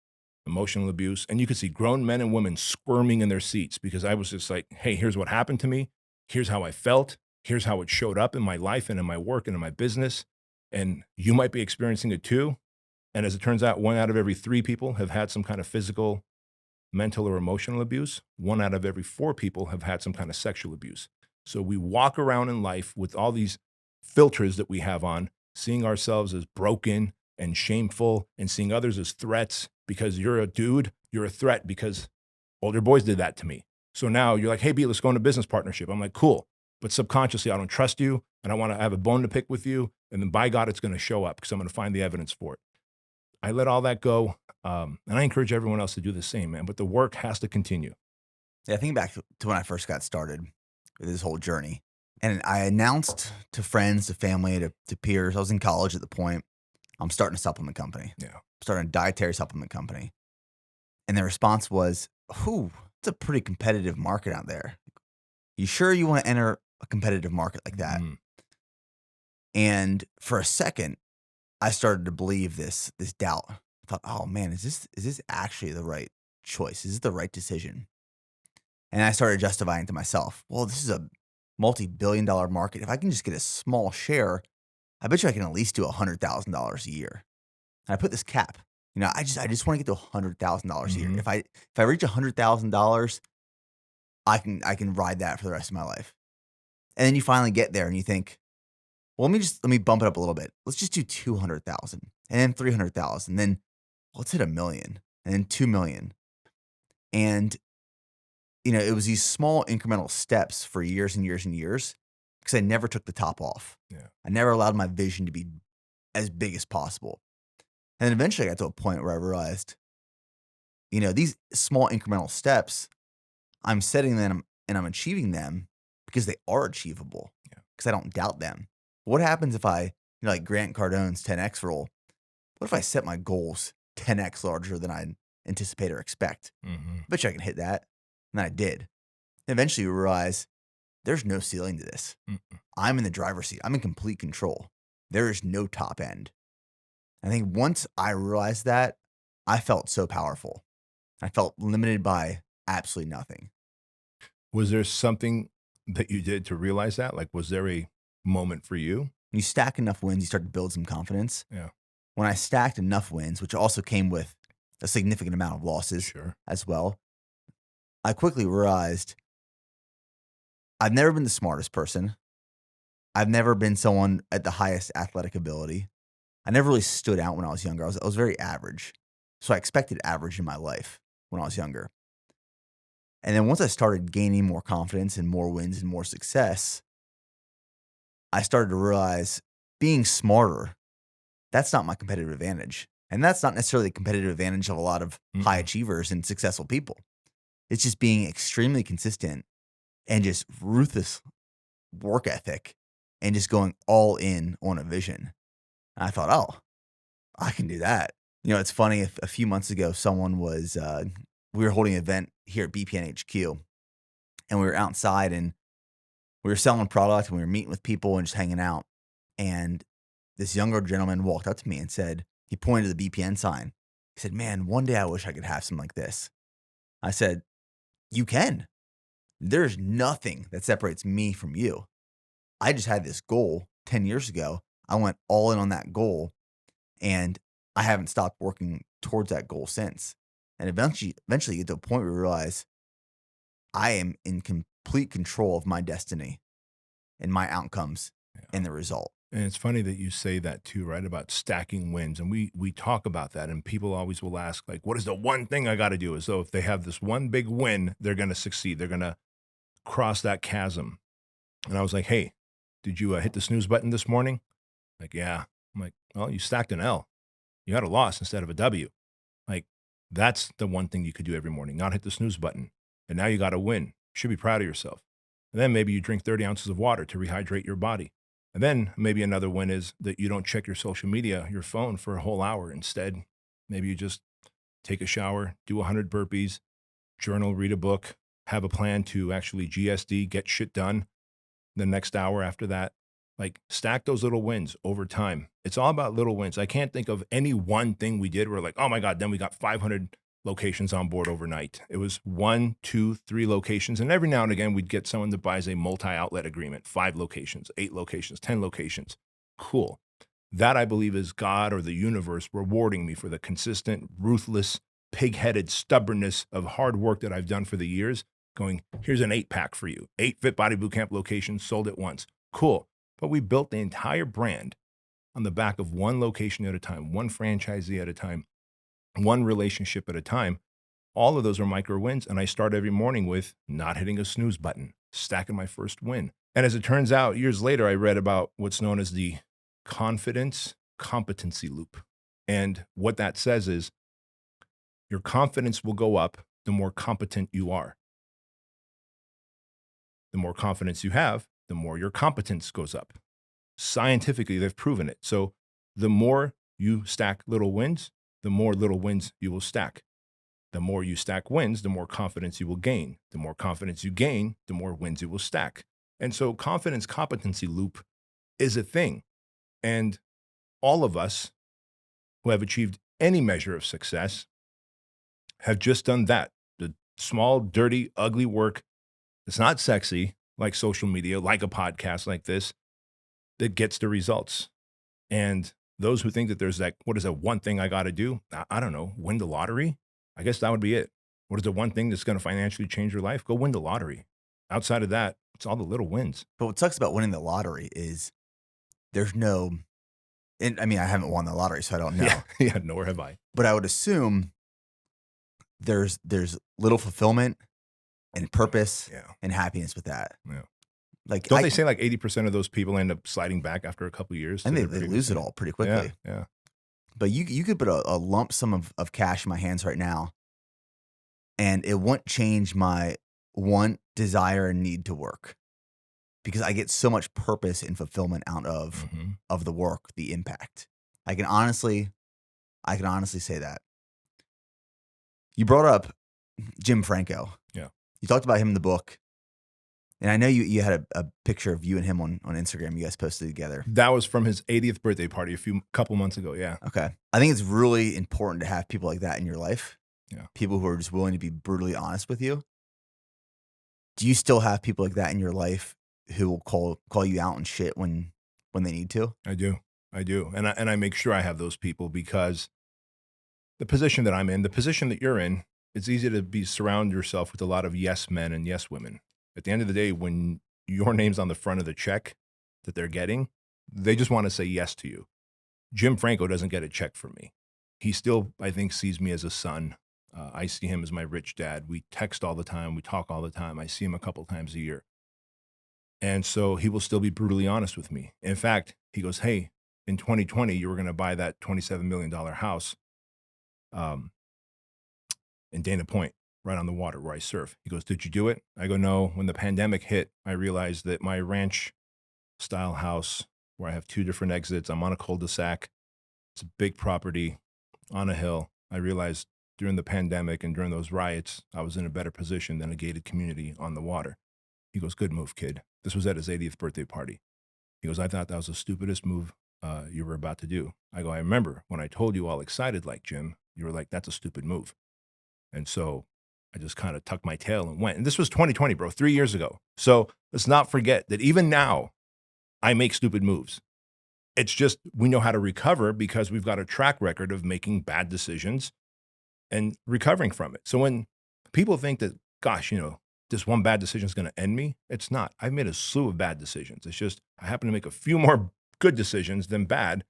emotional abuse. And you could see grown men and women squirming in their seats because I was just like, hey, here's what happened to me. Here's how I felt. Here's how it showed up in my life and in my work and in my business. And you might be experiencing it too. And as it turns out, 1 out of every 3 people have had some kind of physical, mental, or emotional abuse. 1 out of every 4 people have had some kind of sexual abuse. So we walk around in life with all these filters that we have on, seeing ourselves as broken and shameful and seeing others as threats because you're a dude, you're a threat because older boys did that to me. So now you're like, hey, B, let's go into business partnership. I'm like, cool. But subconsciously, I don't trust you and I want to have a bone to pick with you. And then by God, it's going to show up because I'm going to find the evidence for it. I let all that go. And I encourage everyone else to do the same, man. But the work has to continue. Yeah, think back to when I first got started with this whole journey. And I announced to friends, to family, to peers, I was in college at the point, I'm starting a supplement company. Yeah. I'm starting a dietary supplement company. And their response was, it's a pretty competitive market out there. You sure you want to enter a competitive market like that? Mm. And for a second, I started to believe this doubt. I thought, oh man, is this actually the right choice? Is this the right decision? And I started justifying to myself, well, this is a multi-billion-dollar market. If I can just get a small share, I bet you I can at least do $100,000 a year. And I put this cap. I just want to get to $100,000 a year. Mhm. If I reach $100,000, I can ride that for the rest of my life. And then you finally get there and you think, well, let me bump it up a little bit. Let's just do 200,000 and then 300,000. Then let's hit 1 million and then 2 million. And it was these small incremental steps for years and years and years because I never took the top off. Yeah. I never allowed my vision to be as big as possible. And then eventually I got to a point where I realized, these small incremental steps, I'm setting them and I'm achieving them because they are achievable because I don't doubt them. What happens if I, like Grant Cardone's 10X rule, what if I set my goals 10X larger than I anticipate or expect? Mm-hmm. I bet you I can hit that. And I did. And eventually you realize there's no ceiling to this. Mm-mm. I'm in the driver's seat. I'm in complete control. There is no top end. I think once I realized that, I felt so powerful. I felt limited by absolutely nothing. Was there something that you did to realize that? Like, was there a moment for you? When you stack enough wins, you start to build some confidence. Yeah. When I stacked enough wins, which also came with a significant amount of losses Sure. as well, I quickly realized I've never been the smartest person. I've never been someone at the highest athletic ability. I never really stood out when I was younger. I was very average. So I expected average in my life when I was younger. And then once I started gaining more confidence and more wins and more success, I started to realize being smarter, that's not my competitive advantage. And that's not necessarily the competitive advantage of a lot of high achievers and successful people. It's just being extremely consistent and just ruthless work ethic and just going all in on a vision. And I thought, oh, I can do that. You know, it's funny. A few months ago, someone was, we were holding an event here at BPN HQ, and we were outside and we were selling product and we were meeting with people and just hanging out. And this younger gentleman walked up to me and said, he pointed to the BPN sign. He said, man, one day I wish I could have something like this. I said, you can. There's nothing that separates me from you. I just had this goal 10 years ago. I went all in on that goal and I haven't stopped working towards that goal since. And eventually you get to a point where you realize I am in complete control of my destiny and my outcomes and the result. And it's funny that you say that too, right? About stacking wins. And we talk about that, and people always will ask, like, what is the one thing I got to do? As though if they have this one big win, they're going to succeed. They're going to cross that chasm. And I was like, hey, did you hit the snooze button this morning? Like, yeah. I'm like, well, you stacked an L. You had a loss instead of a W. Like, that's the one thing you could do every morning, not hit the snooze button. And now you got to win. You should be proud of yourself. And then maybe you drink 30 ounces of water to rehydrate your body. And then maybe another win is that you don't check your social media, your phone for a whole hour. Instead, maybe you just take a shower, do 100 burpees, journal, read a book, have a plan to actually GSD, get shit done the next hour after that. Like, stack those little wins over time. It's all about little wins. I can't think of any one thing we did where like, oh my God, then we got 500 locations on board overnight. It was 1, 2, 3 locations. And every now and again, we'd get someone that buys a multi-outlet agreement, 5 locations, 8 locations, 10 locations. Cool. That, I believe, is God or the universe rewarding me for the consistent, ruthless, pig-headed stubbornness of hard work that I've done for the years, going, here's an 8-pack for you. 8 Fit Body Bootcamp locations, sold it once. Cool. But we built the entire brand on the back of one location at a time, one franchisee at a time, one relationship at a time. All of those are micro wins. And I start every morning with not hitting a snooze button, stacking my first win. And as it turns out, years later, I read about what's known as the confidence competency loop. And what that says is your confidence will go up the more competent you are. The more confidence you have, the more your competence goes up. Scientifically, they've proven it. So the more you stack little wins, the more little wins you will stack. The more you stack wins, the more confidence you will gain. The more confidence you gain, the more wins you will stack. And so confidence competency loop is a thing. And all of us who have achieved any measure of success have just done that. The small, dirty, ugly work that's not sexy, like social media, like a podcast like this, that gets the results. And those who think that there's like, what is that one thing I got to do? I don't know, win the lottery? I guess that would be it. What is the one thing that's going to financially change your life? Go win the lottery. Outside of that, it's all the little wins. But what sucks about winning the lottery is there's no, and I mean, I haven't won the lottery, so I don't know. Yeah, nor have I. But I would assume there's little fulfillment and purpose and happiness with that. Yeah. Like, don't they say like 80% of those people end up sliding back after a couple of years? And they lose it all pretty quickly. Yeah. But you could put a lump sum of cash in my hands right now, and it won't change my want, desire, and need to work, because I get so much purpose and fulfillment out of the work, the impact. I can honestly say that. You brought up Jim Franco. Yeah. You talked about him in the book. And I know you had a picture of you and him on Instagram. You guys posted together. That was from his 80th birthday party a couple months ago. Yeah. Okay. I think it's really important to have people like that in your life. Yeah. People who are just willing to be brutally honest with you. Do you still have people like that in your life who will call you out and shit when they need to? I do. And I make sure I have those people, because the position that I'm in, the position that you're in, it's easy to surround yourself with a lot of yes men and yes women. At the end of the day, when your name's on the front of the check that they're getting, they just want to say yes to you. Jim Franco doesn't get a check from me. He still, I think, sees me as a son, I see him as my rich dad. We text all the time. We talk all the time. I see him a couple times a year. And so he will still be brutally honest with me. In fact, he goes, "Hey, in 2020, you were going to buy that $27 million house um, in Dana Point, right on the water where I surf." He goes, "Did you do it?" I go, "No. When the pandemic hit, I realized that my ranch style house where I have two different exits, I'm on a cul-de-sac. It's a big property on a hill. I realized during the pandemic and during those riots, I was in a better position than a gated community on the water." He goes, "Good move, kid." This was at his 80th birthday party. He goes, "I thought that was the stupidest move you were about to do." I go, "I remember when I told you all excited like Jim, you were like, that's a stupid move." And so I just kind of tucked my tail and went. And this was 2020, bro, 3 years ago. So let's not forget that even now I make stupid moves. It's just we know how to recover because we've got a track record of making bad decisions and recovering from it. So when people think that, gosh, this one bad decision is going to end me, it's not. I've made a slew of bad decisions. It's just I happen to make a few more good decisions than bad,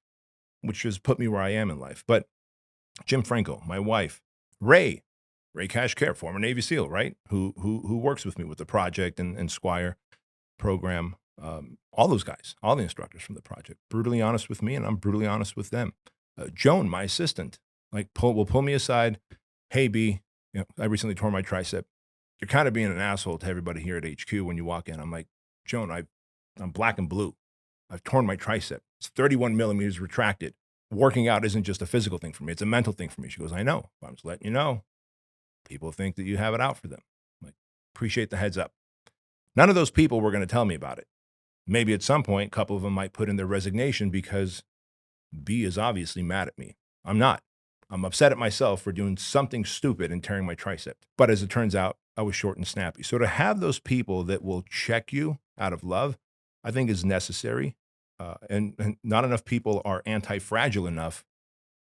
which has put me where I am in life. But Jim Franco, my wife, Ray Cash Care, former Navy SEAL, right? Who works with me with the project and Squire program. All those guys, all the instructors from the project, brutally honest with me, and I'm brutally honest with them. Joan, my assistant, like will pull me aside. "Hey, B, I recently tore my tricep. You're kind of being an asshole to everybody here at HQ when you walk in." I'm like, "Joan, I'm black and blue. I've torn my tricep. It's 31 millimeters retracted. Working out isn't just a physical thing for me. It's a mental thing for me." She goes, "I know. I'm just letting you know. People think that you have it out for them." I'm like, "Appreciate the heads up." None of those people were going to tell me about it. Maybe at some point, a couple of them might put in their resignation because B is obviously mad at me. I'm not. I'm upset at myself for doing something stupid and tearing my tricep. But as it turns out, I was short and snappy. So to have those people that will check you out of love, I think is necessary. And not enough people are anti-fragile enough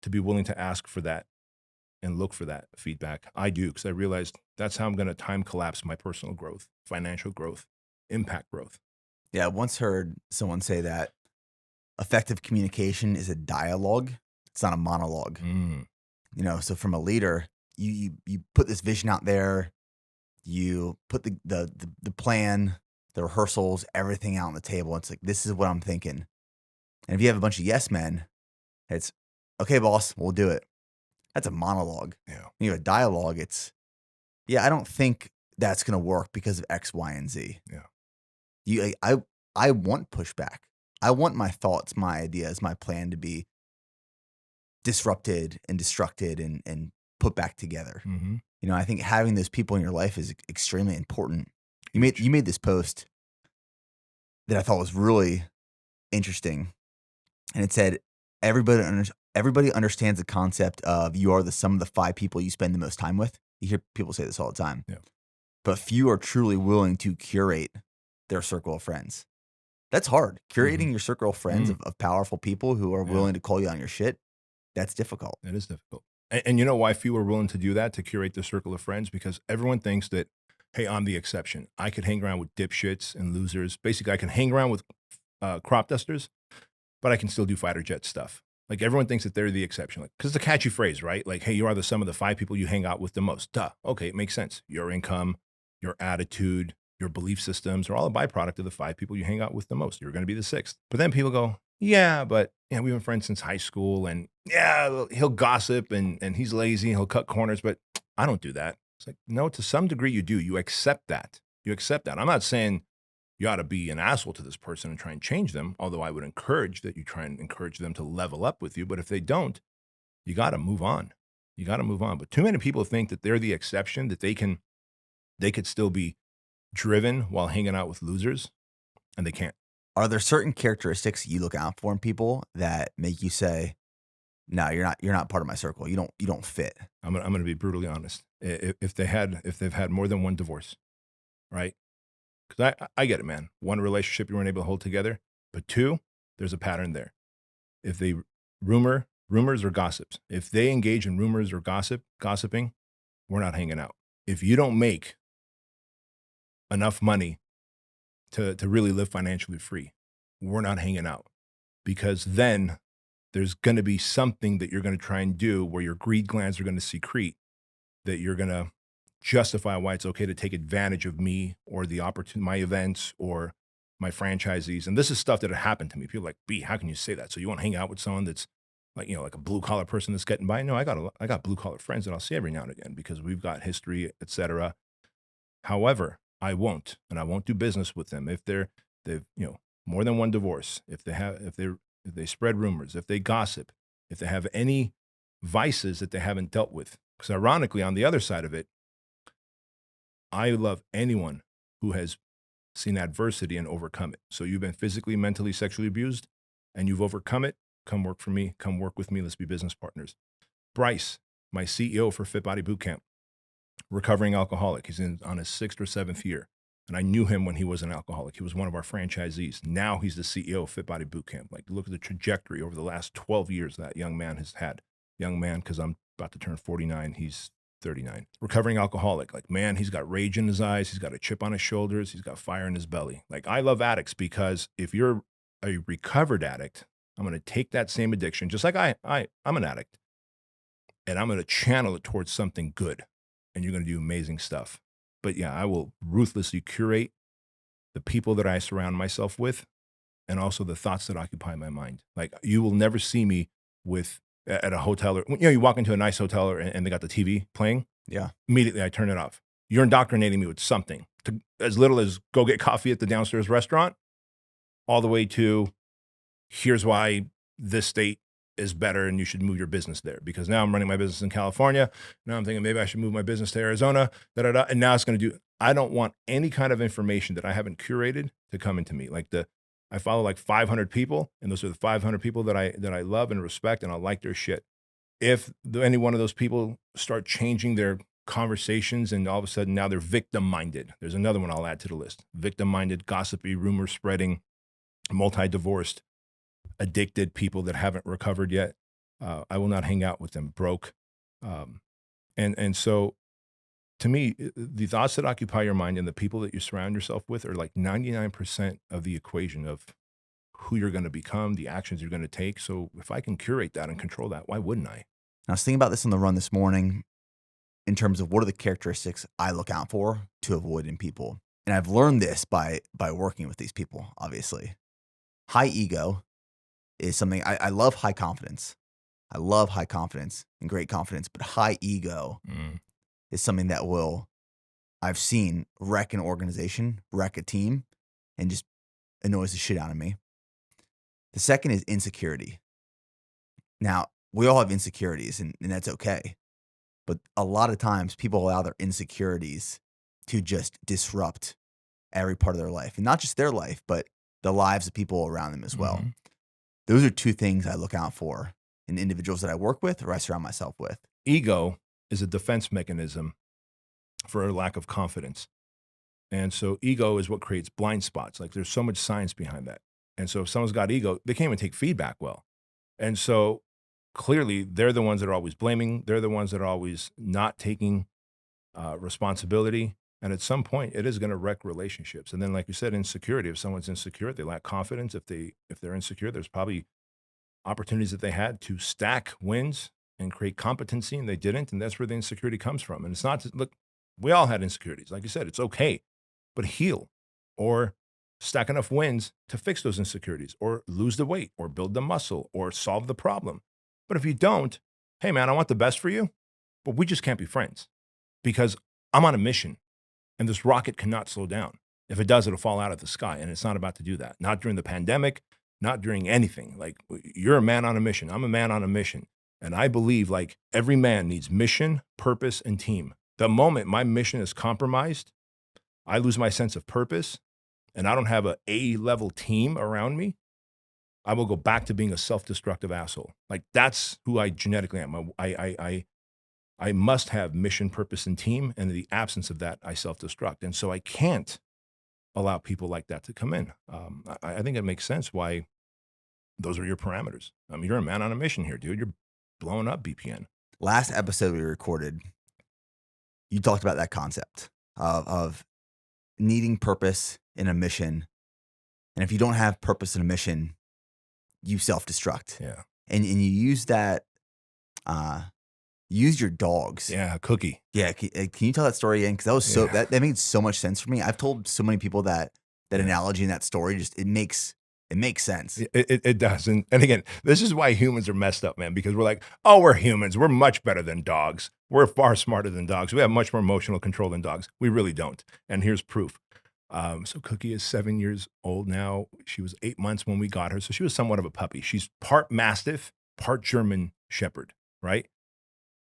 to be willing to ask for that and look for that feedback. I do, because I realized that's how I'm going to time collapse my personal growth, financial growth, impact growth. Yeah, I once heard someone say that effective communication is a dialogue. It's not a monologue. Mm. So from a leader, you put this vision out there, you put the plan, the rehearsals, everything out on the table. It's like, this is what I'm thinking. And if you have a bunch of yes men, it's okay, boss, we'll do it. That's a monologue. Yeah. When you have a dialogue, it's, yeah, I don't think that's gonna work because of X, Y, and Z. Yeah. I want pushback. I want my thoughts, my ideas, my plan to be disrupted and destructed and put back together. Mm-hmm. I think having those people in your life is extremely important. You made this post that I thought was really interesting, and it said everybody understands the concept of you are the sum of the 5 people you spend the most time with. You hear people say this all the time. Yeah. But few are truly willing to curate their circle of friends. That's hard. Curating your circle of friends of powerful people who are willing to call you on your shit, that's difficult. It is difficult. And you know why few are willing to do that, to curate the circle of friends? Because everyone thinks that, hey, I'm the exception. I could hang around with dipshits and losers. Basically, I can hang around with crop dusters, but I can still do fighter jet stuff. Like, everyone thinks that they're the exception. Like, because it's a catchy phrase, right? Like, hey, you are the sum of the 5 people you hang out with the most. Duh. Okay, it makes sense. Your income, your attitude, your belief systems are all a byproduct of the 5 people you hang out with the most. You're going to be the 6th. But then people go, yeah, but we've been friends since high school, and yeah, he'll gossip and he's lazy, he'll cut corners, but I don't do that. It's like, no, to some degree you do. You accept that. I'm not saying you ought to be an asshole to this person and try and change them, although I would encourage that you try and encourage them to level up with you. But if they don't, you got to move on. But too many people think that they're the exception, that they could still be driven while hanging out with losers, and they can't. Are there certain characteristics you look out for in people that make you say, "No, you're not part of my circle. You don't fit"? I'm gonna be brutally honest. If they've had more than one divorce, right? Because I get it, man. One relationship you weren't able to hold together, but 2, there's a pattern there. If they rumors or gossips, if they engage in rumors or gossiping, we're not hanging out. If you don't make enough money to really live financially free, we're not hanging out, because then there's going to be something that you're going to try and do where your greed glands are going to secrete, that you're going to justify why it's okay to take advantage of me or the opportunity, my events or my franchisees. And this is stuff that had happened to me. People are like, B, how can you say that? So you want to hang out with someone that's like, you know, like a blue collar person that's getting by? No, I got blue collar friends that I'll see every now and again because we've got history, etc. However, I won't, and I won't do business with them if they've, you know, more than one divorce, if they spread rumors, if they gossip, if they have any vices that they haven't dealt with. Because ironically, on the other side of it, I love anyone who has seen adversity and overcome it. So you've been physically, mentally, sexually abused, and you've overcome it. Come work for me. Come work with me. Let's be business partners. Bryce, my CEO for Fit Body Bootcamp, recovering alcoholic. He's on his 6th or 7th year. And I knew him when he was an alcoholic. He was one of our franchisees. Now he's the CEO of Fit Body Bootcamp. Like, look at the trajectory over the last 12 years that young man has had. Young man, because I'm about to turn 49. He's 39. Recovering alcoholic. Like, man, he's got rage in his eyes. He's got a chip on his shoulders. He's got fire in his belly. Like, I love addicts because if you're a recovered addict, I'm going to take that same addiction, just like I'm an addict, and I'm going to channel it towards something good. And you're going to do amazing stuff. But yeah, I will ruthlessly curate the people that I surround myself with and also the thoughts that occupy my mind. Like, you will never see me at a hotel or, you know, you walk into a nice hotel and they got the TV playing. Yeah. Immediately I turn it off. You're indoctrinating me with something as little as go get coffee at the downstairs restaurant all the way to here's why this state is better and you should move your business there, because now I'm running my business in California. Now I'm thinking maybe I should move my business to Arizona, and now it's going to do, I don't want any kind of information that I haven't curated to come into me. Like I follow like 500 people, and those are the 500 people that I love and respect, and I like their shit. If any one of those people start changing their conversations and all of a sudden now they're victim-minded, there's another one I'll add to the list. Victim-minded, gossipy, rumor spreading, multi-divorced, addicted people that haven't recovered yet. I will not hang out with them. Broke. And so to me, the thoughts that occupy your mind and the people that you surround yourself with are like 99% of the equation of who you're going to become, the actions you're going to take. So if I can curate that and control that, why wouldn't I? I was thinking about this on the run this morning in terms of what are the characteristics I look out for to avoid in people. And I've learned this by working with these people, obviously. High ego is something I love. High confidence. I love high confidence and great confidence, but high ego is something that I've seen wreck an organization, wreck a team, and just annoys the shit out of me. The second is insecurity. Now, we all have insecurities, and that's okay. But a lot of times people allow their insecurities to just disrupt every part of their life. And not just their life, but the lives of people around them as well. Those are two things I look out for in individuals that I work with or I surround myself with. Ego is a defense mechanism for a lack of confidence. And so ego is what creates blind spots. Like, there's so much science behind that. And so if someone's got ego, they can't even take feedback well. And so clearly they're the ones that are always blaming. They're the ones that are always not taking responsibility. And at some point it is going to wreck relationships. And then, like you said, insecurity. If someone's insecure, they lack confidence. If they're insecure, there's probably opportunities that they had to stack wins and create competency, and they didn't. And that's where the insecurity comes from. And it's not look, we all had insecurities. Like you said, it's okay, but heal or stack enough wins to fix those insecurities or lose the weight or build the muscle or solve the problem. But if you don't, hey man, I want the best for you, but we just can't be friends because I'm on a mission and this rocket cannot slow down. If it does, it'll fall out of the sky. And it's not about to do that. Not during the pandemic, not during anything. Like, you're a man on a mission. I'm a man on a mission. And I believe like every man needs mission, purpose, and team. The moment my mission is compromised, I lose my sense of purpose and I don't have a A-level team around me, I will go back to being a self-destructive asshole. Like, that's who I genetically am. I must have mission, purpose, and team. And in the absence of that, I self-destruct. And so I can't allow people like that to come in. I think it makes sense why those are your parameters. I mean, you're a man on a mission here, dude. You're blowing up BPN. Last episode we recorded, you talked about that concept of needing purpose in a mission. And if you don't have purpose in a mission, you self-destruct. Yeah. And you use that use your dogs. Yeah, Cookie. Yeah, can you tell that story again? Because that was so Yeah. that made so much sense for me. I've told so many people that Yeah. analogy and that story. Just it makes sense. It does. And again, this is why humans are messed up, man, because we're like, oh, we're humans. We're much better than dogs. We're far smarter than dogs. We have much more emotional control than dogs. We really don't. And here's proof. So Cookie is 7 years old now. She was 8 months when we got her. So she was somewhat of a puppy. She's part Mastiff, part German Shepherd, right?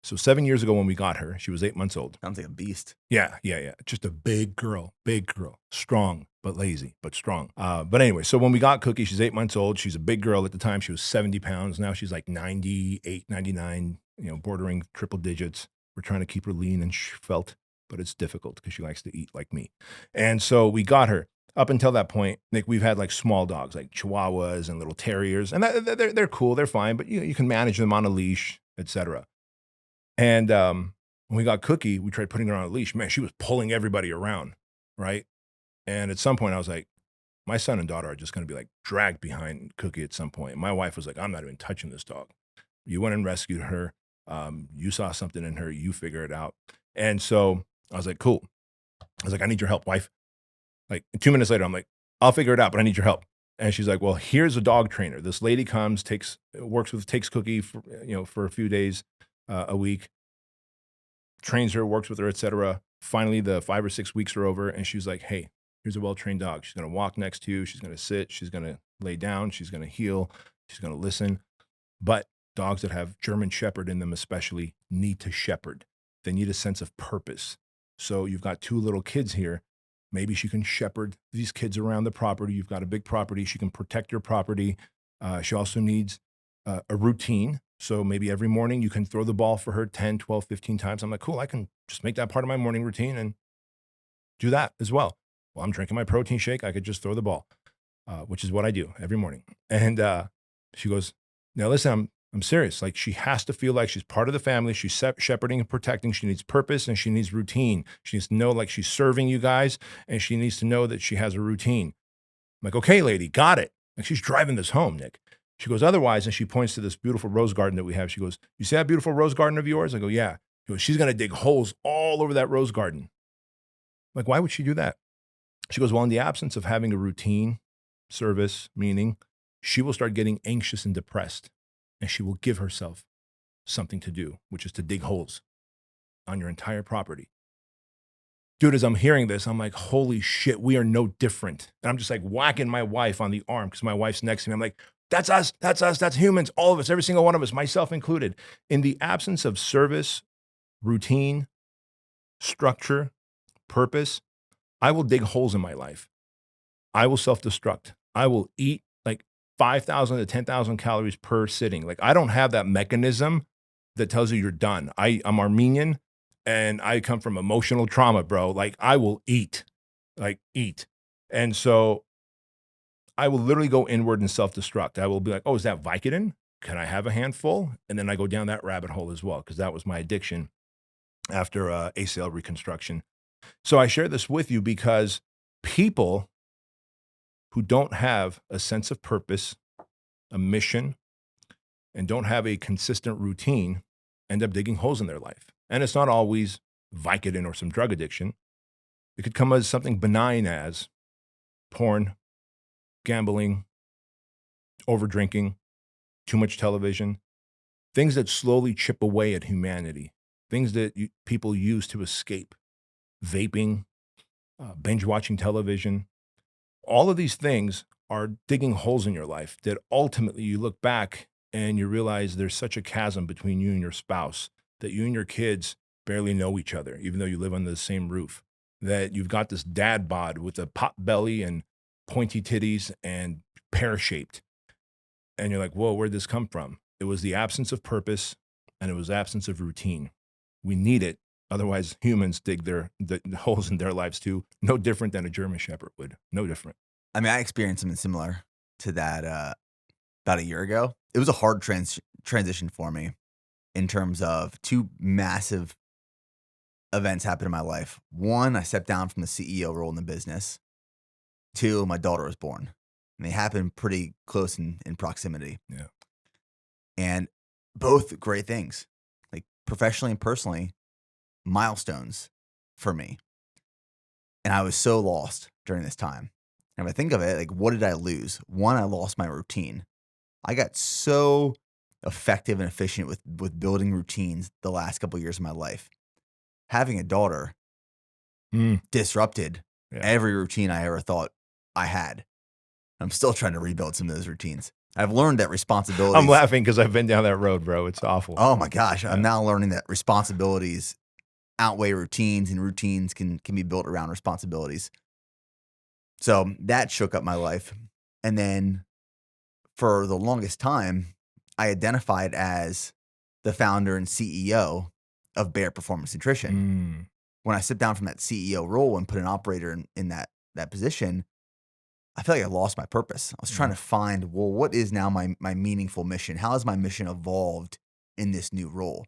So 7 years ago when we got her, she was 8 months old. Sounds like a beast. Yeah. Just a big girl, strong, but lazy, but strong. But anyway, so when we got Cookie, she's 8 months old. She's a big girl. At the time, she was 70 pounds. Now she's like 98, 99, bordering triple digits. We're trying to keep her lean and svelte, but it's difficult because she likes to eat like me. And so we got her. Up until that point, Nick, we've had like small dogs, like Chihuahuas and little terriers, and they're cool, they're fine, but you can manage them on a leash, etc. And when we got Cookie, we tried putting her on a leash. Man, she was pulling everybody around, right? And at some point, I was like, my son and daughter are just going to be like dragged behind Cookie at some point. My wife was like, I'm not even touching this dog. You went and rescued her. You saw something in her. You figure it out. And so I was like, cool. I was like, I need your help, wife. Like 2 minutes later, I'm like, I'll figure it out, but I need your help. And she's like, well, here's a dog trainer. This lady comes, takes Cookie for, for a few days a week, trains her, works with her, etc. Finally, the 5 or 6 weeks are over, and she's like, hey, here's a well-trained dog. She's going to walk next to you. She's going to sit. She's going to lay down. She's going to heel. She's going to listen. But dogs that have German Shepherd in them especially need to shepherd. They need a sense of purpose. So you've got 2 little kids here. Maybe she can shepherd these kids around the property. You've got a big property. She can protect your property. She also needs a routine. So maybe every morning you can throw the ball for her 10, 12, 15 times. I'm like, cool, I can just make that part of my morning routine and do that as well. While I'm drinking my protein shake, I could just throw the ball, which is what I do every morning. And she goes, now listen, I'm serious. Like, she has to feel like she's part of the family. She's shepherding and protecting. She needs purpose and she needs routine. She needs to know like she's serving you guys, and she needs to know that she has a routine. I'm like, okay, lady, got it. Like, she's driving this home, Nick. She goes, otherwise, and she points to this beautiful rose garden that we have. She goes, you see that beautiful rose garden of yours? I go, yeah. She goes, she's going to dig holes all over that rose garden. I'm like, why would she do that? She goes, well, in the absence of having a routine, service, meaning, she will start getting anxious and depressed, and she will give herself something to do, which is to dig holes on your entire property. Dude, as I'm hearing this, I'm like, holy shit, we are no different. And I'm just like whacking my wife on the arm because my wife's next to me. I'm like, that's us, that's humans, all of us, every single one of us, myself included. In the absence of service, routine, structure, purpose, I will dig holes in my life. I will self-destruct. I will eat like 5,000 to 10,000 calories per sitting. Like, I don't have that mechanism that tells you you're done. I'm Armenian and I come from emotional trauma, bro. Like, I will eat. And so I will literally go inward and self-destruct. I will be like, oh, is that Vicodin? Can I have a handful? And then I go down that rabbit hole as well, because that was my addiction after ACL reconstruction. So I share this with you because people who don't have a sense of purpose, a mission, and don't have a consistent routine end up digging holes in their life. And it's not always Vicodin or some drug addiction. It could come as something benign as porn, gambling, overdrinking, too much television, things that slowly chip away at humanity, things that people use to escape, vaping, binge watching television. All of these things are digging holes in your life that ultimately you look back and you realize there's such a chasm between you and your spouse, that you and your kids barely know each other, even though you live under the same roof, that you've got this dad bod with a pot belly and pointy titties and pear-shaped. And you're like, whoa, where'd this come from? It was the absence of purpose and it was absence of routine. We need it. Otherwise, humans dig the holes in their lives too. No different than a German Shepherd would. No different. I mean, I experienced something similar to that about a year ago. It was a hard transition for me in terms of 2 massive events happened in my life. 1, I stepped down from the CEO role in the business. 2, my daughter was born. And they happened pretty close in proximity. Yeah. And both great things. Like, professionally and personally, milestones for me. And I was so lost during this time. And if I think of it, like, what did I lose? One, I lost my routine. I got so effective and efficient with building routines the last couple of years of my life. Having a daughter disrupted Yeah. every routine I ever thought I had. I'm still trying to rebuild some of those routines. I've learned that responsibilities. I'm laughing because I've been down that road, bro. It's awful. Oh my gosh. I'm now learning that responsibilities outweigh routines, and routines can be built around responsibilities. So that shook up my life. And then for the longest time, I identified as the founder and CEO of Bear Performance Nutrition. When I sit down from that CEO role and put an operator in that position, I feel like I lost my purpose. I was trying to find, well, what is now my meaningful mission? How has my mission evolved in this new role?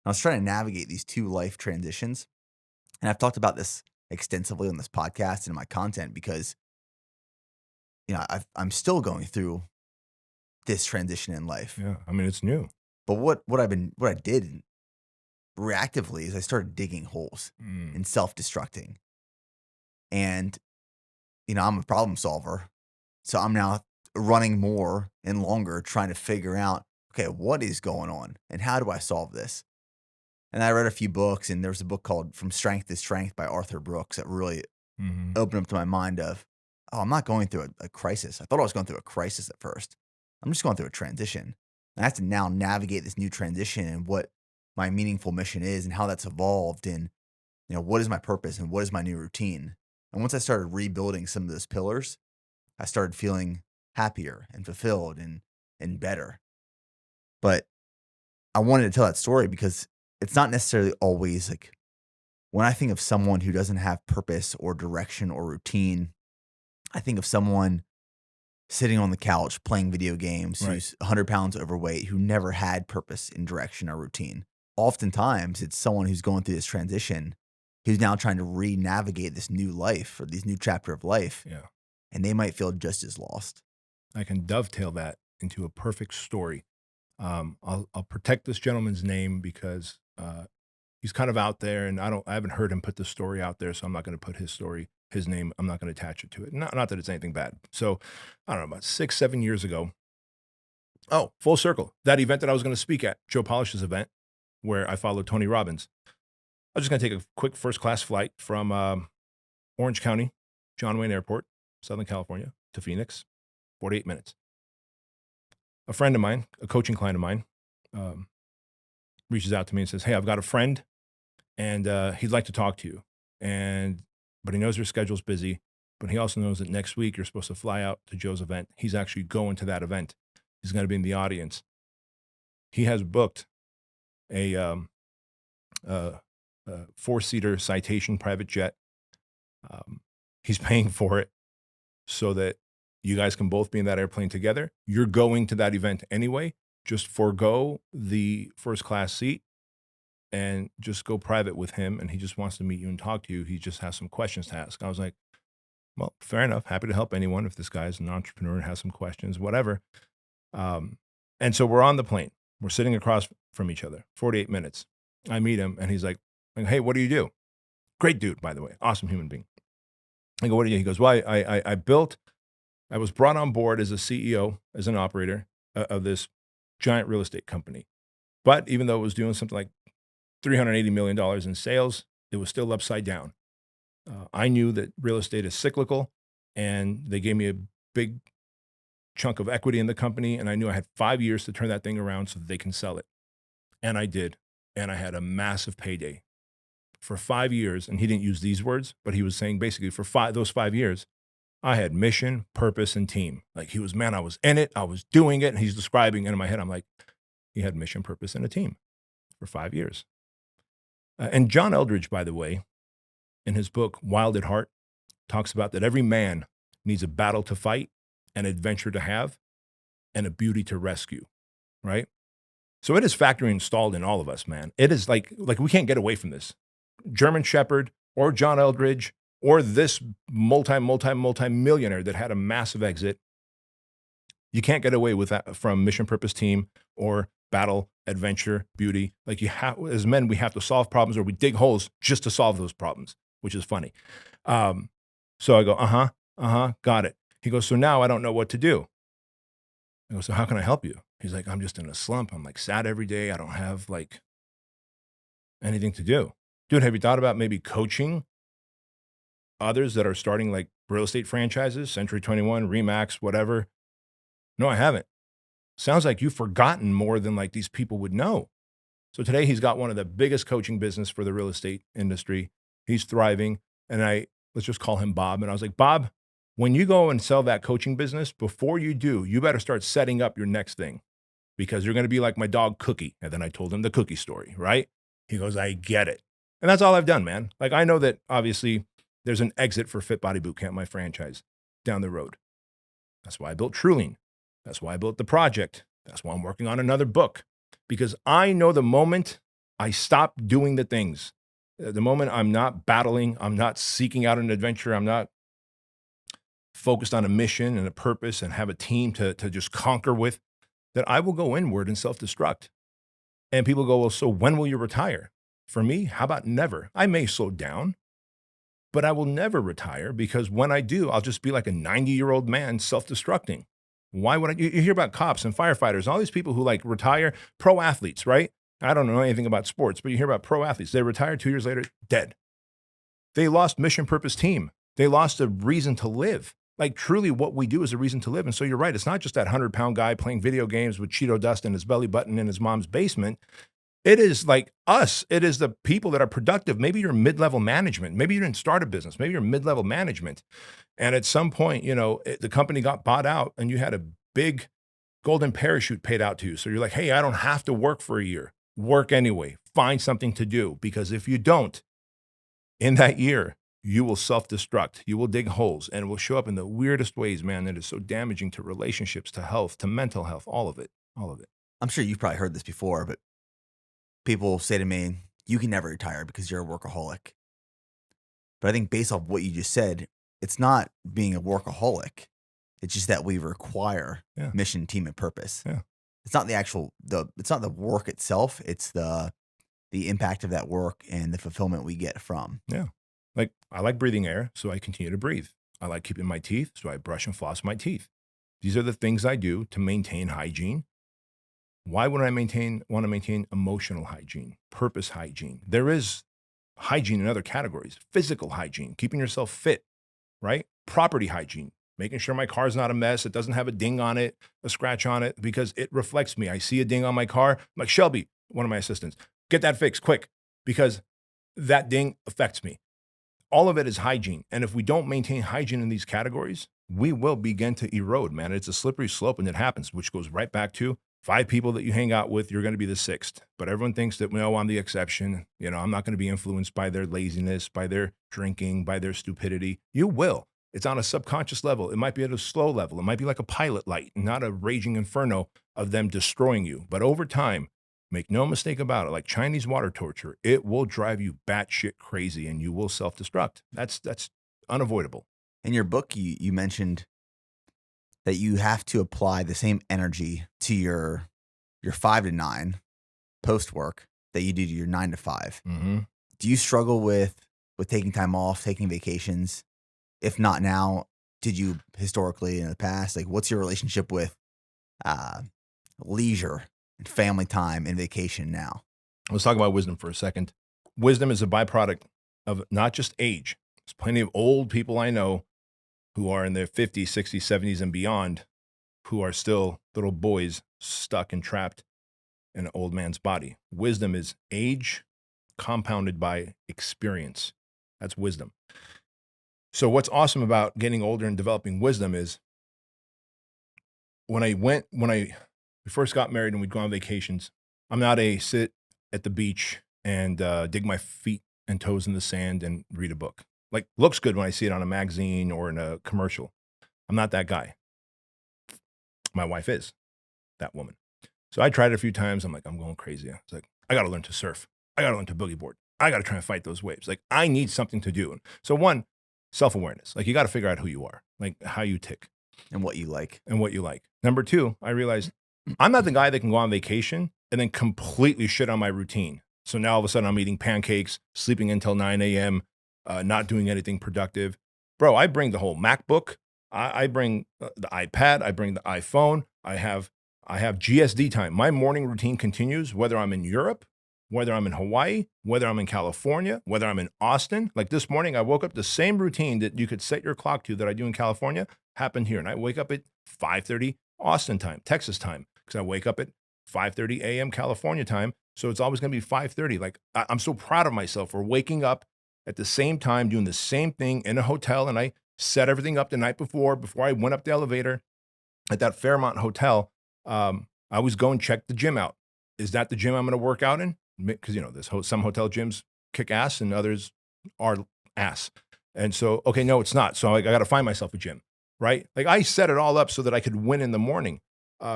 I was trying to navigate these two life transitions. And I've talked about this extensively on this podcast and in my content because, I'm still going through this transition in life. Yeah. I mean, it's new. But what I did reactively is I started digging holes and self-destructing. And, I'm a problem solver. So I'm now running more and longer trying to figure out, okay, what is going on and how do I solve this? And I read a few books, and there was a book called From Strength to Strength by Arthur Brooks that really opened up to my mind of, oh, I'm not going through a crisis. I thought I was going through a crisis at first. I'm just going through a transition. I have to now navigate this new transition and what my meaningful mission is and how that's evolved and, what is my purpose and what is my new routine. And once I started rebuilding some of those pillars, I started feeling happier and fulfilled and better. But I wanted to tell that story because it's not necessarily always like when I think of someone who doesn't have purpose or direction or routine, I think of someone sitting on the couch playing video games who's 100 pounds overweight, who never had purpose and direction or routine. Oftentimes, it's someone who's going through this transition who's now trying to re-navigate this new life or this new chapter of life. Yeah. And they might feel just as lost. I can dovetail that into a perfect story. I'll protect this gentleman's name because he's kind of out there, and I haven't heard him put the story out there, so I'm not going to put his name. I'm not going to attach it to it. Not that it's anything bad. So I don't know, about 6-7 years ago. Oh, full circle. That event that I was going to speak at, Joe Polish's event, where I followed Tony Robbins. I was just going to take a quick first-class flight from Orange County, John Wayne Airport, Southern California, to Phoenix, 48 minutes. A friend of mine, a coaching client of mine, reaches out to me and says, hey, I've got a friend, and he'd like to talk to you. But he knows your schedule's busy, but he also knows that next week you're supposed to fly out to Joe's event. He's actually going to that event. He's going to be in the audience. He has booked a 4-seater Citation private jet. He's paying for it so that you guys can both be in that airplane together. You're going to that event anyway. Just forego the first class seat and just go private with him. And he just wants to meet you and talk to you. He just has some questions to ask. I was like, well, fair enough. Happy to help anyone if this guy's an entrepreneur and has some questions, whatever. And so we're on the plane. We're sitting across from each other, 48 minutes. I meet him, and he's like, hey, what do you do? Great dude, by the way. Awesome human being. I go, what do you do? He goes, well, I was brought on board as a CEO, as an operator of this giant real estate company. But even though it was doing something like $380 million in sales, it was still upside down. I knew that real estate is cyclical, and they gave me a big chunk of equity in the company, and I knew I had 5 years to turn that thing around so that they can sell it. And I did, and I had a massive payday. For 5 years, and he didn't use these words, but he was saying basically for those 5 years, I had mission, purpose, and team. Like he was, man, I was in it, I was doing it, and he's describing it in my head. I'm like, he had mission, purpose, and a team for 5 years. And John Eldridge, by the way, in his book, Wild at Heart, talks about that every man needs a battle to fight, an adventure to have, and a beauty to rescue, right? So it is factory installed in all of us, man. It is like we can't get away from this. German Shepherd or John Eldridge or this multi-millionaire that had a massive exit, you can't get away with that from mission, purpose, team, or battle, adventure, beauty. Like as men, we have to solve problems or we dig holes just to solve those problems, which is funny. So I go, got it. He goes, so now I don't know what to do. I go, so how can I help you? He's like, I'm just in a slump. I'm like sad every day. I don't have like anything to do. Dude, have you thought about maybe coaching others that are starting like real estate franchises, Century 21, Remax, whatever? No, I haven't. Sounds like you've forgotten more than like these people would know. So today he's got one of the biggest coaching business for the real estate industry. He's thriving. And let's just call him Bob. And I was like, Bob, when you go and sell that coaching business, before you do, you better start setting up your next thing because you're going to be like my dog Cookie. And then I told him the Cookie story, right? He goes, I get it. And that's all I've done, man. Like I know that obviously there's an exit for Fit Body Bootcamp, my franchise, down the road. That's why I built Truling. That's why I built the project. That's why I'm working on another book. Because I know the moment I stop doing the things, the moment I'm not battling, I'm not seeking out an adventure, I'm not focused on a mission and a purpose and have a team to just conquer with, that I will go inward and self-destruct. And people go, well, so when will you retire? For me, how about never? I may slow down, but I will never retire because when I do, I'll just be like a 90-year-old man self-destructing. Why would you hear about cops and firefighters, all these people who like retire, pro athletes, right? I don't know anything about sports, but you hear about pro athletes. They retire 2 years later, dead. They lost mission, purpose, team. They lost a reason to live. Like truly what we do is a reason to live. And so you're right. It's not just that 100-pound guy playing video games with Cheeto dust in his belly button in his mom's basement. It is like us. It is the people that are productive. Maybe you're mid-level management. Maybe you didn't start a business. Maybe you're mid-level management. And at some point, the company got bought out and you had a big golden parachute paid out to you. So you're like, hey, I don't have to work for a year. Work anyway. Find something to do. Because if you don't, in that year, you will self-destruct. You will dig holes and it will show up in the weirdest ways, man. That is so damaging to relationships, to health, to mental health, all of it. All of it. I'm sure you've probably heard this before, but people say to me, you can never retire because you're a workaholic. But I think based off what you just said, it's not being a workaholic. It's just that we require mission, team, and purpose. Yeah. It's not it's not the work itself. It's the impact of that work and the fulfillment we get from. Yeah. Like I like breathing air, so I continue to breathe. I like keeping my teeth, so I brush and floss my teeth. These are the things I do to maintain hygiene. Why would I want to maintain emotional hygiene, purpose hygiene? There is hygiene in other categories. Physical hygiene, keeping yourself fit, right? Property hygiene, making sure my car's not a mess. It doesn't have a ding on it, a scratch on it, because it reflects me. I see a ding on my car. I'm like, Shelby, one of my assistants, get that fixed quick because that ding affects me. All of it is hygiene. And if we don't maintain hygiene in these categories, we will begin to erode, man. It's a slippery slope and it happens, which goes right back to 5 people that you hang out with, you're going to be the 6th. But everyone thinks that, no, I'm the exception. I'm not going to be influenced by their laziness, by their drinking, by their stupidity. You will. It's on a subconscious level. It might be at a slow level. It might be like a pilot light, not a raging inferno of them destroying you. But over time, make no mistake about it, like Chinese water torture, it will drive you batshit crazy and you will self-destruct. That's unavoidable. In your book, you mentioned that you have to apply the same energy to your 5 to 9 post work that you do to your 9 to 5. Mm-hmm. Do you struggle with taking time off, taking vacations? If not now, did you historically in the past? Like, what's your relationship with leisure and family time and vacation now? Let's talk about wisdom for a second. Wisdom is a byproduct of not just age. There's plenty of old people I know who are in their 50s, 60s, 70s, and beyond, who are still little boys stuck and trapped in an old man's body. Wisdom is age compounded by experience. That's wisdom. So what's awesome about getting older and developing wisdom is when we first got married and we'd go on vacations, I'm not a sit at the beach and dig my feet and toes in the sand and read a book. Like, looks good when I see it on a magazine or in a commercial. I'm not that guy. My wife is that woman. So I tried it a few times. I'm like, I'm going crazy. It's like, I got to learn to surf. I got to learn to boogie board. I got to try and fight those waves. Like, I need something to do. So one, self-awareness. Like, you got to figure out who you are, like how you tick. And what you like. Number 2, I realized I'm not the guy that can go on vacation and then completely shit on my routine. So now all of a sudden I'm eating pancakes, sleeping until 9 a.m., not doing anything productive. Bro, I bring the whole MacBook. I bring the iPad. I bring the iPhone. I have GSD time. My morning routine continues whether I'm in Europe, whether I'm in Hawaii, whether I'm in California, whether I'm in Austin. Like this morning, I woke up the same routine that you could set your clock to that I do in California happened here. And I wake up at 5:30 Austin time, Texas time, because I wake up at 5:30 a.m. California time. So it's always going to be 5:30. Like I'm so proud of myself for waking up at the same time, doing the same thing in a hotel. And I set everything up the night before I went up the elevator at that Fairmont hotel. I always go and check the gym out. Is that the gym I'm going to work out in? Because, some hotel gyms kick ass and others are ass. And so, okay, no, it's not. So I got to find myself a gym, right? Like I set it all up so that I could win in the morning.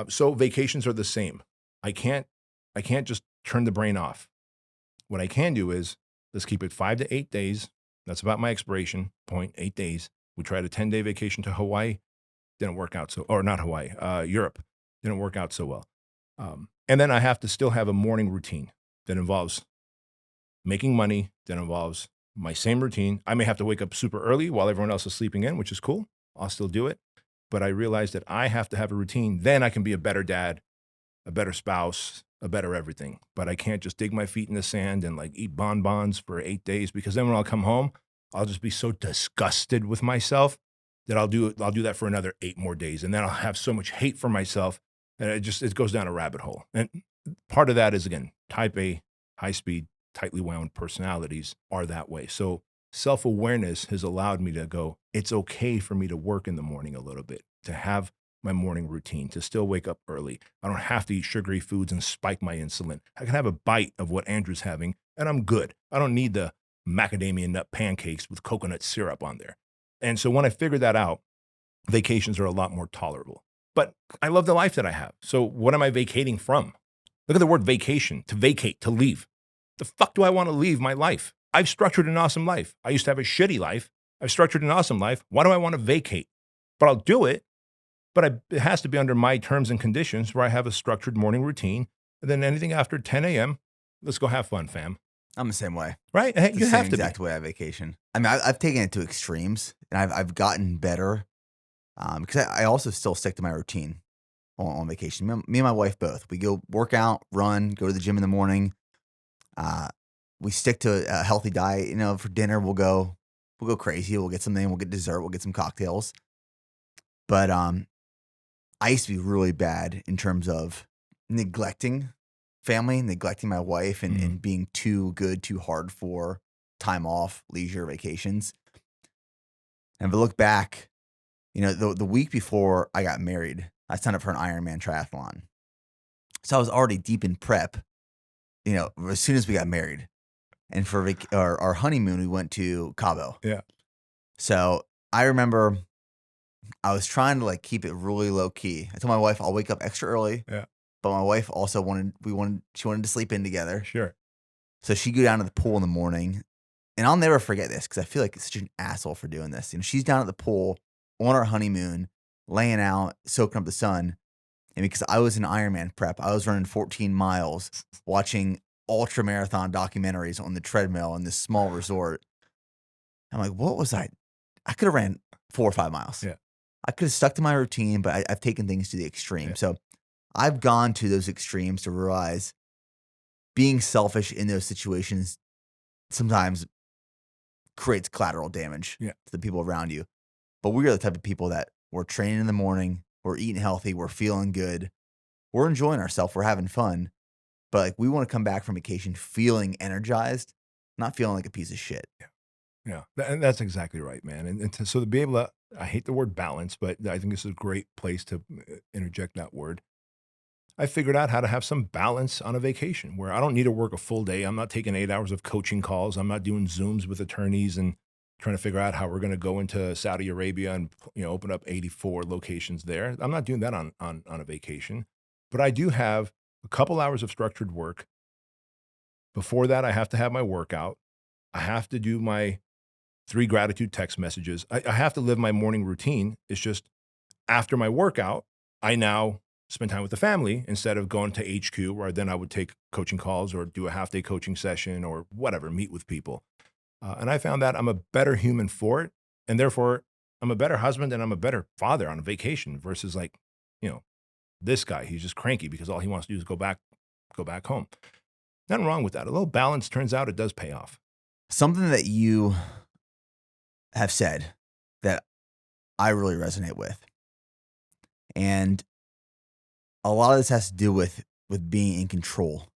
So vacations are the same. I can't just turn the brain off. What I can do is let's keep it 5 to 8 days. That's about my expiration point, 8 days. We tried a 10-day vacation to Hawaii. Didn't work out or not Hawaii, Europe. Didn't work out so well. And then I have to still have a morning routine that involves making money, that involves my same routine. I may have to wake up super early while everyone else is sleeping in, which is cool. I'll still do it. But I realize that I have to have a routine. Then I can be a better dad, a better spouse, a better everything. But I can't just dig my feet in the sand and like eat bonbons for 8 days, because then when I'll come home, I'll just be so disgusted with myself that I'll do that for another 8 more days. And then I'll have so much hate for myself and it goes down a rabbit hole. And part of that is, again, type A, high speed, tightly wound personalities are that way. So self-awareness has allowed me to go, it's okay for me to work in the morning a little bit, to have my morning routine, to still wake up early. I don't have to eat sugary foods and spike my insulin. I can have a bite of what Andrew's having and I'm good. I don't need the macadamia nut pancakes with coconut syrup on there. And so when I figured that out, vacations are a lot more tolerable. But I love the life that I have. So what am I vacating from? Look at the word vacation, to vacate, to leave. The fuck do I want to leave my life? I've structured an awesome life. I used to have a shitty life. I've structured an awesome life. Why do I want to vacate? But I'll do it. But it has to be under my terms and conditions where I have a structured morning routine. And then anything after 10 a.m., let's go have fun, fam. I'm the same way. Right? Hey, you have to be. Exact way I vacation. I mean, I've taken it to extremes, and I've gotten better because I also still stick to my routine on vacation. Me and my wife both. We go work out, run, go to the gym in the morning. We stick to a healthy diet. For dinner we'll go crazy. We'll get something. We'll get dessert. We'll get some cocktails. But I used to be really bad in terms of neglecting family, neglecting my wife, and being too good, too hard for time off, leisure, vacations. And if I look back, the week before I got married, I signed up for an Ironman triathlon. So I was already deep in prep, as soon as we got married. And for our honeymoon, we went to Cabo. Yeah. So I remember I was trying to keep it really low key. I told my wife I'll wake up extra early. Yeah. But my wife also she wanted to sleep in together. Sure. So she'd go down to the pool in the morning. And I'll never forget this because I feel like it's such an asshole for doing this. She's down at the pool on our honeymoon, laying out, soaking up the sun. And because I was in Ironman prep, I was running 14 miles, watching ultra marathon documentaries on the treadmill in this small resort. I'm like, what was I could have ran 4 or 5 miles. Yeah. I could have stuck to my routine, but I've taken things to the extreme. Yeah. So I've gone to those extremes to realize being selfish in those situations sometimes creates collateral damage to the people around you. But we are the type of people that we're training in the morning, we're eating healthy, we're feeling good, we're enjoying ourselves, we're having fun. But we want to come back from vacation feeling energized, not feeling like a piece of shit. Yeah. And that's exactly right, man. And so to be able to, I hate the word balance, but I think this is a great place to interject that word. I figured out how to have some balance on a vacation where I don't need to work a full day. I'm not taking 8 hours of coaching calls. I'm not doing Zooms with attorneys and trying to figure out how we're going to go into Saudi Arabia and open up 84 locations there. I'm not doing that on a vacation. But I do have a couple hours of structured work. Before that, I have to have my workout. I have to do my 3 gratitude text messages. I have to live my morning routine. It's just after my workout, I now spend time with the family instead of going to HQ, where then I would take coaching calls or do a half-day coaching session or whatever, meet with people. And I found that I'm a better human for it, and therefore I'm a better husband and I'm a better father on a vacation versus like, you know, this guy. He's just cranky because all he wants to do is go back home. Nothing wrong with that. A little balance, turns out it does pay off. Something that you have said that I really resonate with, and a lot of this has to do with being in control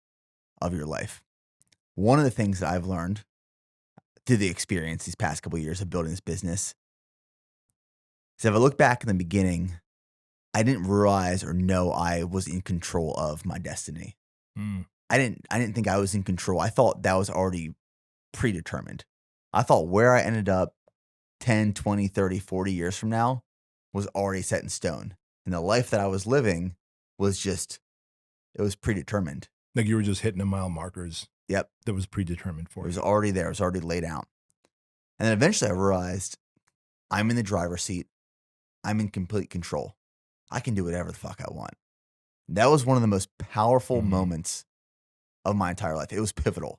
of your life. One of the things that I've learned through the experience these past couple of years of building this business is if I look back in the beginning, I didn't realize or know I was in control of my destiny. Mm. I didn't think I was in control. I thought that was already predetermined. I thought where I ended up 10, 20, 30, 40 years from now was already set in stone. And the life that I was living was it was predetermined. Like you were just hitting the mile markers. Yep. That was predetermined for It you. was already there. It was already laid out. And then eventually I realized I'm in the driver's seat. I'm in complete control. I can do whatever the fuck I want. That was one of the most powerful moments of my entire life. It was pivotal.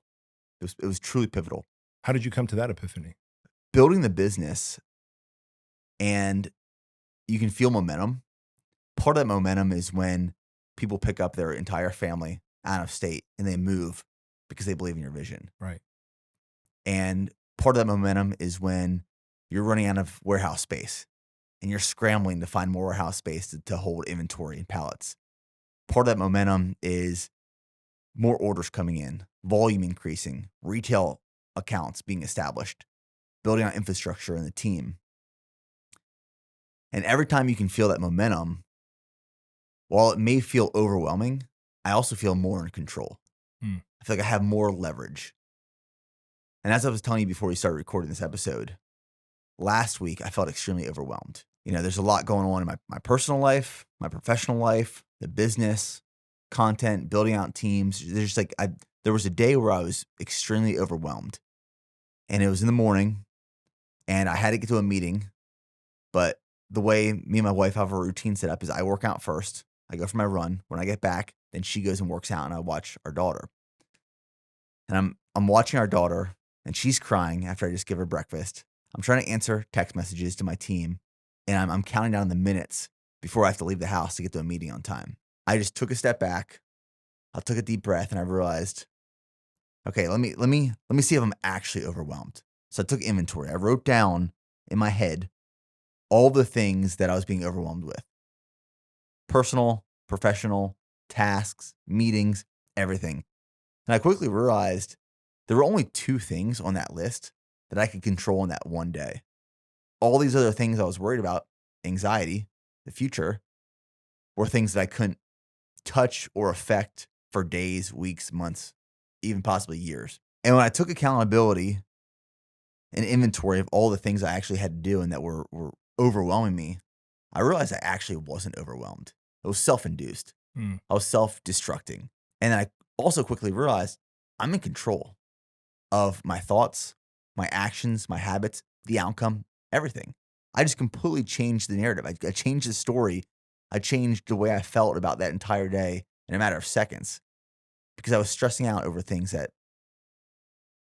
It was truly pivotal. How did you come to that epiphany? Building the business, and you can feel momentum. Part of that momentum is when people pick up their entire family out of state and they move because they believe in your vision. Right. And part of that momentum is when you're running out of warehouse space and you're scrambling to find more warehouse space to hold inventory and pallets. Part of that momentum is more orders coming in, volume increasing, retail accounts being established, building out infrastructure and the team. And every time you can feel that momentum, while it may feel overwhelming, I also feel more in control. I feel like I have more leverage. And as I was telling you before we started recording this episode, last week I felt extremely overwhelmed. You know, there's a lot going on in my personal life, my professional life, the business, content, building out teams. There's like, there was a day where I was extremely overwhelmed, and it was in the morning and I had to get to a meeting. But the way me and my wife have a routine set up is I work out first. I go for my run. When I get back, then she goes and works out and I watch our daughter. And I'm watching our daughter and she's crying after I just give her breakfast. I'm trying to answer text messages to my team, and I'm counting down the minutes before I have to leave the house to get to a meeting on time. I just took a step back. I took a deep breath and I realized, okay, let me see if I'm actually overwhelmed. So I took inventory. I wrote down in my head all the things that I was being overwhelmed with. Personal, professional, tasks, meetings, everything. And I quickly realized there were only 2 things on that list that I could control in that one day. All these other things I was worried about, anxiety, the future, were things that I couldn't touch or affect for days, weeks, months, even possibly years. And when I took accountability and inventory of all the things I actually had to do and that were overwhelming me, I realized I actually wasn't overwhelmed. It was self-induced. I was self-destructing. And I also quickly realized I'm in control of my thoughts, my actions, my habits, the outcome, everything. I just completely changed the narrative. I changed the story. I changed the way I felt about that entire day in a matter of seconds because I was stressing out over things that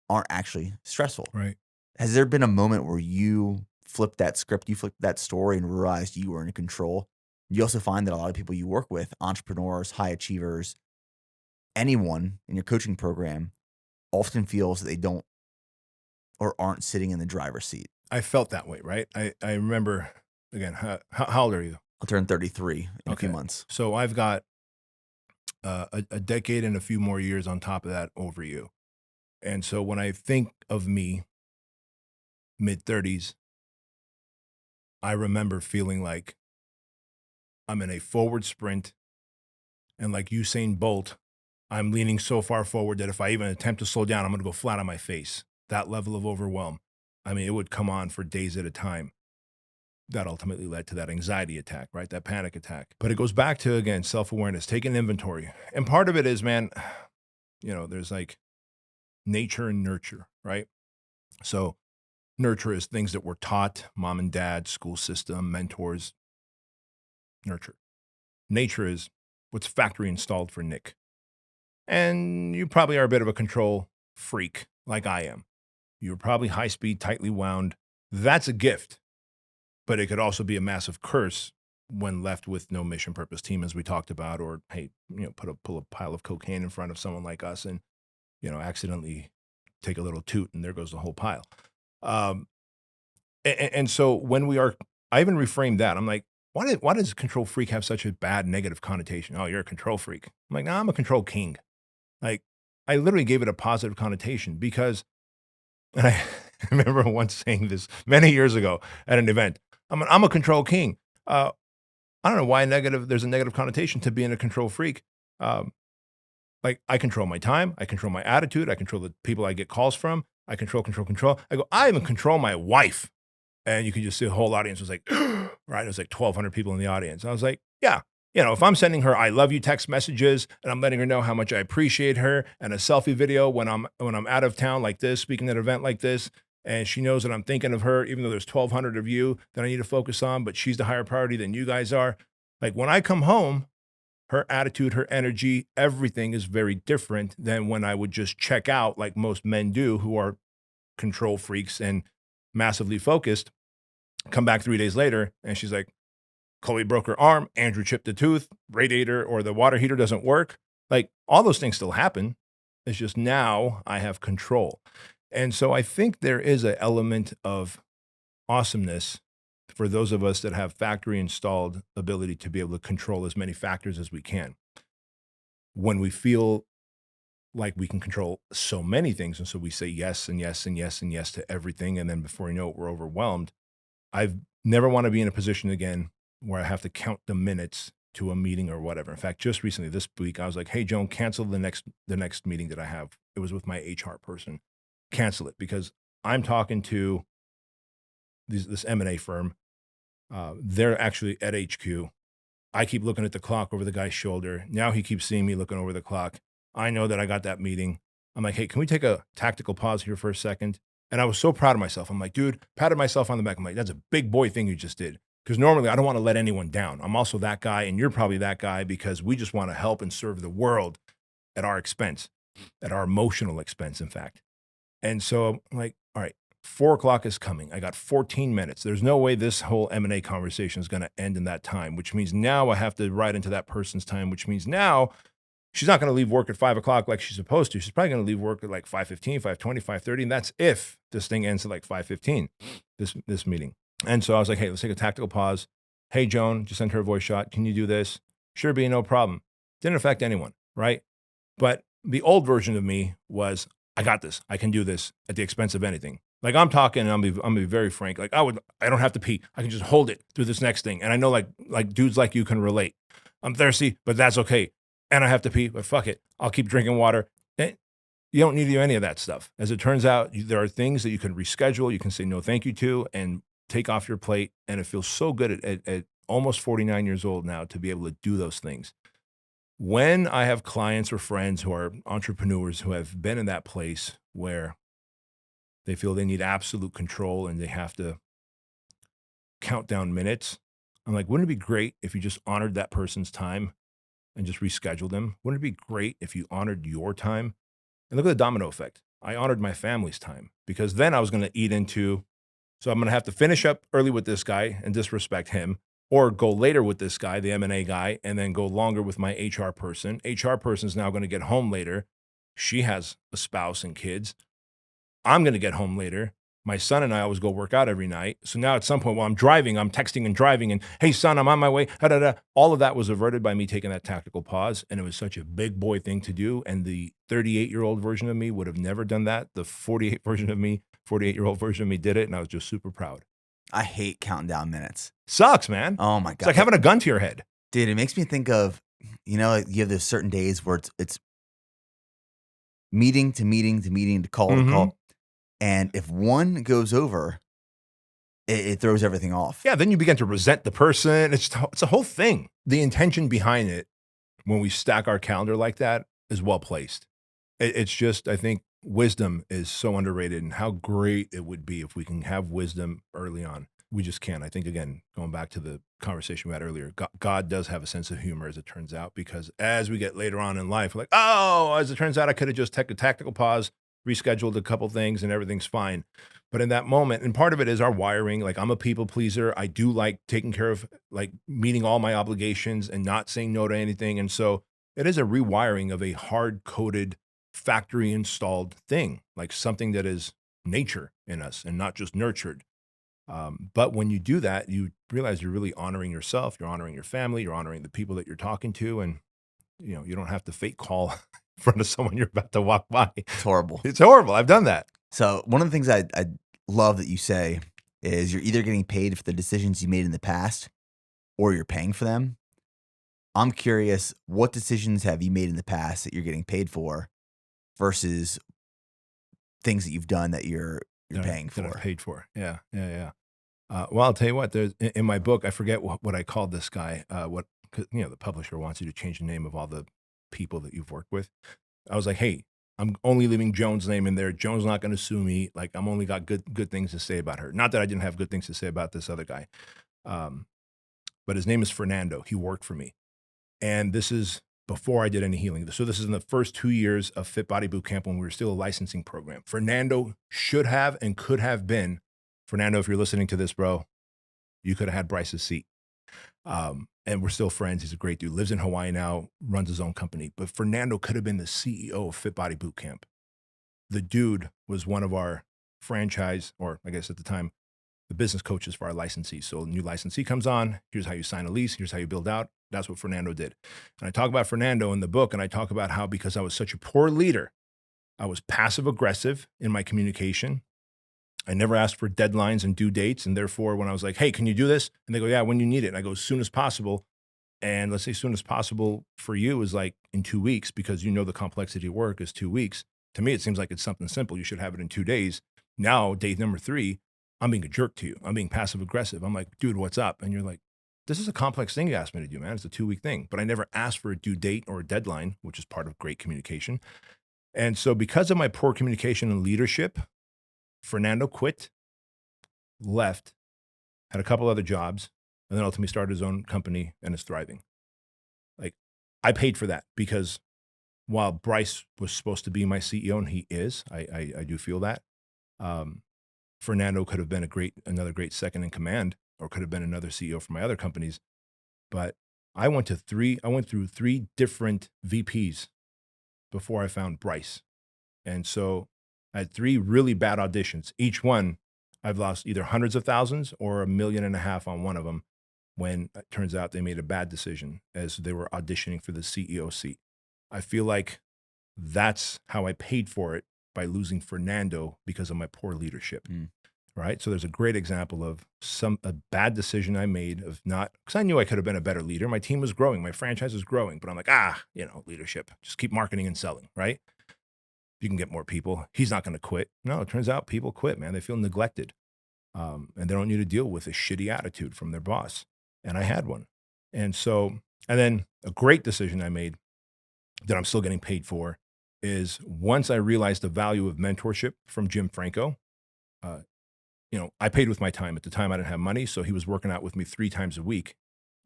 aren't actually stressful. Right. Has there been a moment where you flipped that script, you flipped that story and realized you were in control? You also find that a lot of people you work with, entrepreneurs, high achievers, anyone in your coaching program often feels that they don't or aren't sitting in the driver's seat. I felt that way, right? I remember, again, how old are you? I'll turn 33 in a few months. So I've got a decade and a few more years on top of that over you. And so when I think of me, mid-30s, I remember feeling like I'm in a forward sprint, and like Usain Bolt, I'm leaning so far forward that if I even attempt to slow down, I'm going to go flat on my face. That level of overwhelm. I mean, it would come on for days at a time. That ultimately led to that anxiety attack, right? That panic attack. But it goes back to, again, self-awareness, taking inventory. And part of it is, man, you know, there's like nature and nurture, right? So nurture is things that we're taught, mom and dad, school system, mentors, nurture. Nature is what's factory installed for Nick. And you probably are a bit of a control freak like I am. You're probably high speed, tightly wound. That's a gift, but it could also be a massive curse when left with no mission purpose team, as we talked about, or hey, pull a pile of cocaine in front of someone like us and, accidentally take a little toot and there goes the whole pile. And so I even reframed that. I'm like, why does control freak have such a bad negative connotation? Oh, you're a control freak. I'm like, no, I'm a control king. Like, I literally gave it a positive connotation because, and I remember once saying this many years ago at an event, I'm a control king. I don't know why there's a negative connotation to being a control freak. Like, I control my time, I control my attitude, I control the people I get calls from, I control. I even control my wife. And you could just see the whole audience was like, right? It was like 1,200 people in the audience. I was like, yeah, if I'm sending her I love you text messages and I'm letting her know how much I appreciate her and a selfie video when I'm out of town like this, speaking at an event like this, and she knows that I'm thinking of her, even though there's 1,200 of you that I need to focus on, but she's the higher priority than you guys are. Like, when I come home, her attitude, her energy, everything is very different than when I would just check out like most men do who are control freaks and massively focused. Come back 3 days later and she's like, Chloe broke her arm, Andrew chipped a tooth, radiator or the water heater doesn't work. Like, all those things still happen. It's just now I have control. And so I think there is an element of awesomeness for those of us that have factory installed ability to be able to control as many factors as we can. When we feel like we can control so many things, and so we say yes and yes and yes and yes to everything, and then before you know it, we're overwhelmed. I've never want to be in a position again where I have to count the minutes to a meeting or whatever. In fact, just recently this week, I was like, hey, Joan, cancel the next meeting that I have. It was with my HR person. Cancel it because I'm talking to this M&A firm. They're actually at HQ. I keep looking at the clock over the guy's shoulder. Now he keeps seeing me looking over the clock. I know that I got that meeting. I'm like, hey, can we take a tactical pause here for a second? And I was so proud of myself. I'm like, dude, patted myself on the back. I'm like, that's a big boy thing you just did. Because normally I don't want to let anyone down. I'm also that guy, and you're probably that guy because we just want to help and serve the world at our expense, at our emotional expense, in fact. And so I'm like, all right, 4:00 is coming. I got 14 minutes. There's no way this whole M&A conversation is going to end in that time, which means now I have to ride into that person's time, which means now she's not going to leave work at 5:00 like she's supposed to. She's probably going to leave work at like 5:15, 5:20, 5:30. And that's if this thing ends at like 5:15, this meeting. And so I was like, hey, let's take a tactical pause. Hey, Joan, just sent her a voice shot. Can you do this? Sure, be no problem. Didn't affect anyone, right? But the old version of me was, I got this. I can do this at the expense of anything. Like, I'm talking, and I'm gonna be very frank. Like, I don't have to pee. I can just hold it through this next thing. And I know like dudes like you can relate. I'm thirsty, but that's okay. And I have to pee, but fuck it. I'll keep drinking water. And you don't need to do any of that stuff. As it turns out, there are things that you can reschedule. You can say no thank you to and take off your plate. And it feels so good at almost 49 years old now to be able to do those things. When I have clients or friends who are entrepreneurs who have been in that place where they feel they need absolute control and they have to count down minutes, I'm like, wouldn't it be great if you just honored that person's time and just rescheduled them? Wouldn't it be great if you honored your time? And look at the domino effect. I honored my family's time because then I was going to eat into, so I'm going to have to finish up early with this guy and disrespect him, or go later with this guy, the M&A guy, and then go longer with my HR person. HR person's now going to get home later. She has a spouse and kids. I'm going to get home later. My son and I always go work out every night. So now at some point while I'm driving, I'm texting and driving and, hey, son, I'm on my way. Da, da, da. All of that was averted by me taking that tactical pause. And it was such a big boy thing to do. And the 38-year-old version of me would have never done that. The 48-year-old version of me did it. And I was just super proud. I hate counting down minutes. Sucks, man. Oh my God. It's like having a gun to your head. Dude, it makes me think of, you have those certain days where it's meeting to meeting to meeting to call to call. And if one goes over, it throws everything off. Yeah, then you begin to resent the person. It's a whole thing. The intention behind it, when we stack our calendar like that, is well placed. It's just, I think wisdom is so underrated, and how great it would be if we can have wisdom early on. we just can't. I think, again, going back to the conversation we had earlier, God does have a sense of humor, as it turns out, because as we get later on in life, we're like, oh, as it turns out, I could have just taken a tactical pause, rescheduled a couple things, and everything's fine. But in that moment, and part of it is our wiring. Like, I'm a people pleaser. I do like taking care of, like, meeting all my obligations and not saying no to anything. And so it is a rewiring of a hard coded, factory installed thing, like something that is nature in us and not just nurtured. But when you do that, you realize you're really honoring yourself, you're honoring your family, you're honoring the people that you're talking to, and you don't have to fake call in front of someone you're about to walk by. It's horrible. It's horrible. I've done that. So one of the things I love that you say is you're either getting paid for the decisions you made in the past or you're paying for them. I'm curious, what decisions have you made in the past that you're getting paid for versus things that you've done that you're paying That I've for? paid for. Yeah, yeah, yeah. Well, I'll tell you what. There's in my book, I forget what I called this guy. 'Cause, the publisher wants you to change the name of all the people that you've worked with. I was like, hey, I'm only leaving Joan's name in there. Joan's not going to sue me. Like, I'm only got good things to say about her. Not that I didn't have good things to say about this other guy. Um, but his name is Fernando. He worked for me. And this is before I did any healing. So this is in the first 2 years of Fit Body Bootcamp when we were still a licensing program. Fernando should have and could have been, Fernando, if you're listening to this, bro, you could have had Bryce's seat. And we're still friends. He's a great dude. Lives in Hawaii now, runs his own company. But Fernando could have been the CEO of Fit Body Bootcamp. The dude was one of our franchise, or I guess at the time, the business coaches for our licensees. So a new licensee comes on. Here's how you sign a lease. Here's how you build out. That's what Fernando did. And I talk about Fernando in the book, and I talk about how, because I was such a poor leader, I was passive aggressive in my communication. I never asked for deadlines and due dates. And therefore, when I was like, hey, can you do this? And they go, yeah, when you need it. And I go, as soon as possible. And let's say soon as possible for you is like in 2 weeks, because the complexity of work is 2 weeks. To me, it seems like it's something simple. You should have it in 2 days. Now, day number 3, I'm being a jerk to you. I'm being passive aggressive. I'm like, dude, what's up? And you're like, this is a complex thing you asked me to do, man. It's a 2-week thing. But I never asked for a due date or a deadline, which is part of great communication. And so because of my poor communication and leadership, Fernando quit, left, had a couple other jobs, and then ultimately started his own company and is thriving. Like, I paid for that because while Bryce was supposed to be my CEO, and he is, I do feel that, Fernando could have been another great second in command, or could have been another CEO for my other companies. But I went through 3 different VPs before I found Bryce. And so I had 3 really bad auditions. Each one, I've lost either hundreds of thousands or $1.5 million on one of them, when it turns out they made a bad decision as they were auditioning for the CEO seat. I feel like that's how I paid for it, by losing Fernando because of my poor leadership. Right. So there's a great example of a bad decision I made of not, because I knew I could have been a better leader. My team was growing, my franchise was growing, but I'm like, leadership, just keep marketing and selling. Right. You can get more people. He's not going to quit. No, it turns out people quit, man. They feel neglected. And they don't need to deal with a shitty attitude from their boss. And I had one. And then a great decision I made that I'm still getting paid for is, once I realized the value of mentorship from Jim Franco. I paid with my time. At the time, I didn't have money, so he was working out with me 3 times a week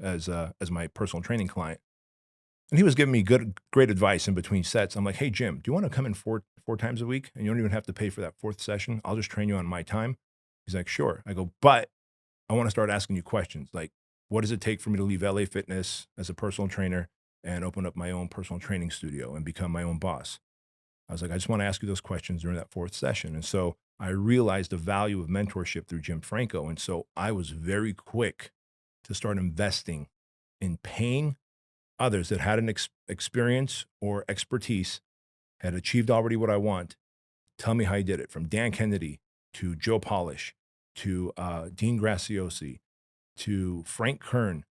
as my personal training client. And he was giving me great advice in between sets. I'm like, hey, Jim, do you want to come in four times a week? And you don't even have to pay for that 4th session. I'll just train you on my time. He's like, sure. I go, but I want to start asking you questions. Like, what does it take for me to leave LA Fitness as a personal trainer and open up my own personal training studio and become my own boss? I was like, I just want to ask you those questions during that 4th session. And so I realized the value of mentorship through Jim Franco. And so I was very quick to start investing in paying others that had an experience or expertise, had achieved already what I want. Tell me how you did it. From Dan Kennedy to Joe Polish to Dean Graciosi to Frank Kern,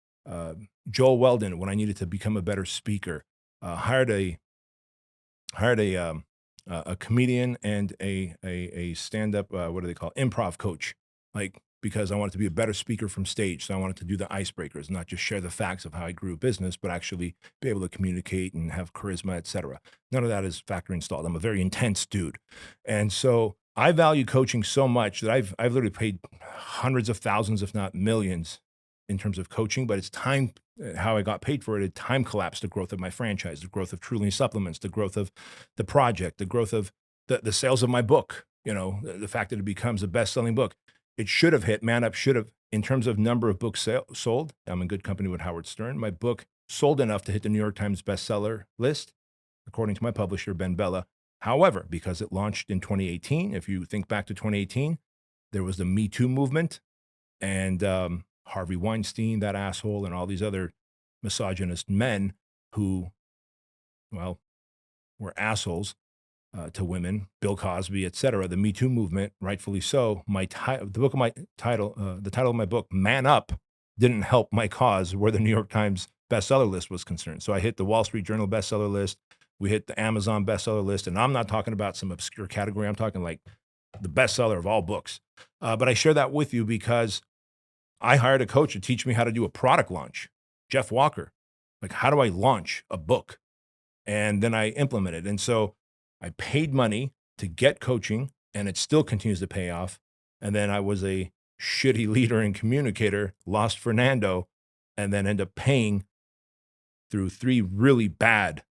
Joel Weldon, when I needed to become a better speaker, hired a comedian and a stand-up, what do they call it? Improv coach, like, because I wanted to be a better speaker from stage. So I wanted to do the icebreakers, not just share the facts of how I grew a business, but actually be able to communicate and have charisma, et cetera. None of that is factory installed. I'm a very intense dude. And so I value coaching so much that I've literally paid hundreds of thousands, if not millions, in terms of coaching. But it's time. How I got paid for it, it time collapsed the growth of my franchise, the growth of Truly Supplements, the growth of the project, the growth of the sales of my book. You know, the fact that it becomes a best-selling book. It should have hit. Man Up should have, in terms of number of books sold. I'm in good company with Howard Stern. My book sold enough to hit the New York Times bestseller list, according to my publisher, Ben Bella. However, because it launched in 2018, if you think back to 2018, there was the Me Too movement, and Harvey Weinstein, that asshole, and all these other misogynist men who, well, were assholes to women, Bill Cosby, et cetera. The Me Too movement, rightfully so. The title of my book, Man Up, didn't help my cause where the New York Times bestseller list was concerned. So I hit the Wall Street Journal bestseller list. We hit the Amazon bestseller list, and I'm not talking about some obscure category. I'm talking like the bestseller of all books. But I share that with you because I hired a coach to teach me how to do a product launch, Jeff Walker. Like, how do I launch a book? And then I implemented. And so I paid money to get coaching, and it still continues to pay off. And then I was a shitty leader and communicator, lost Fernando, and then end up paying through 3 really bad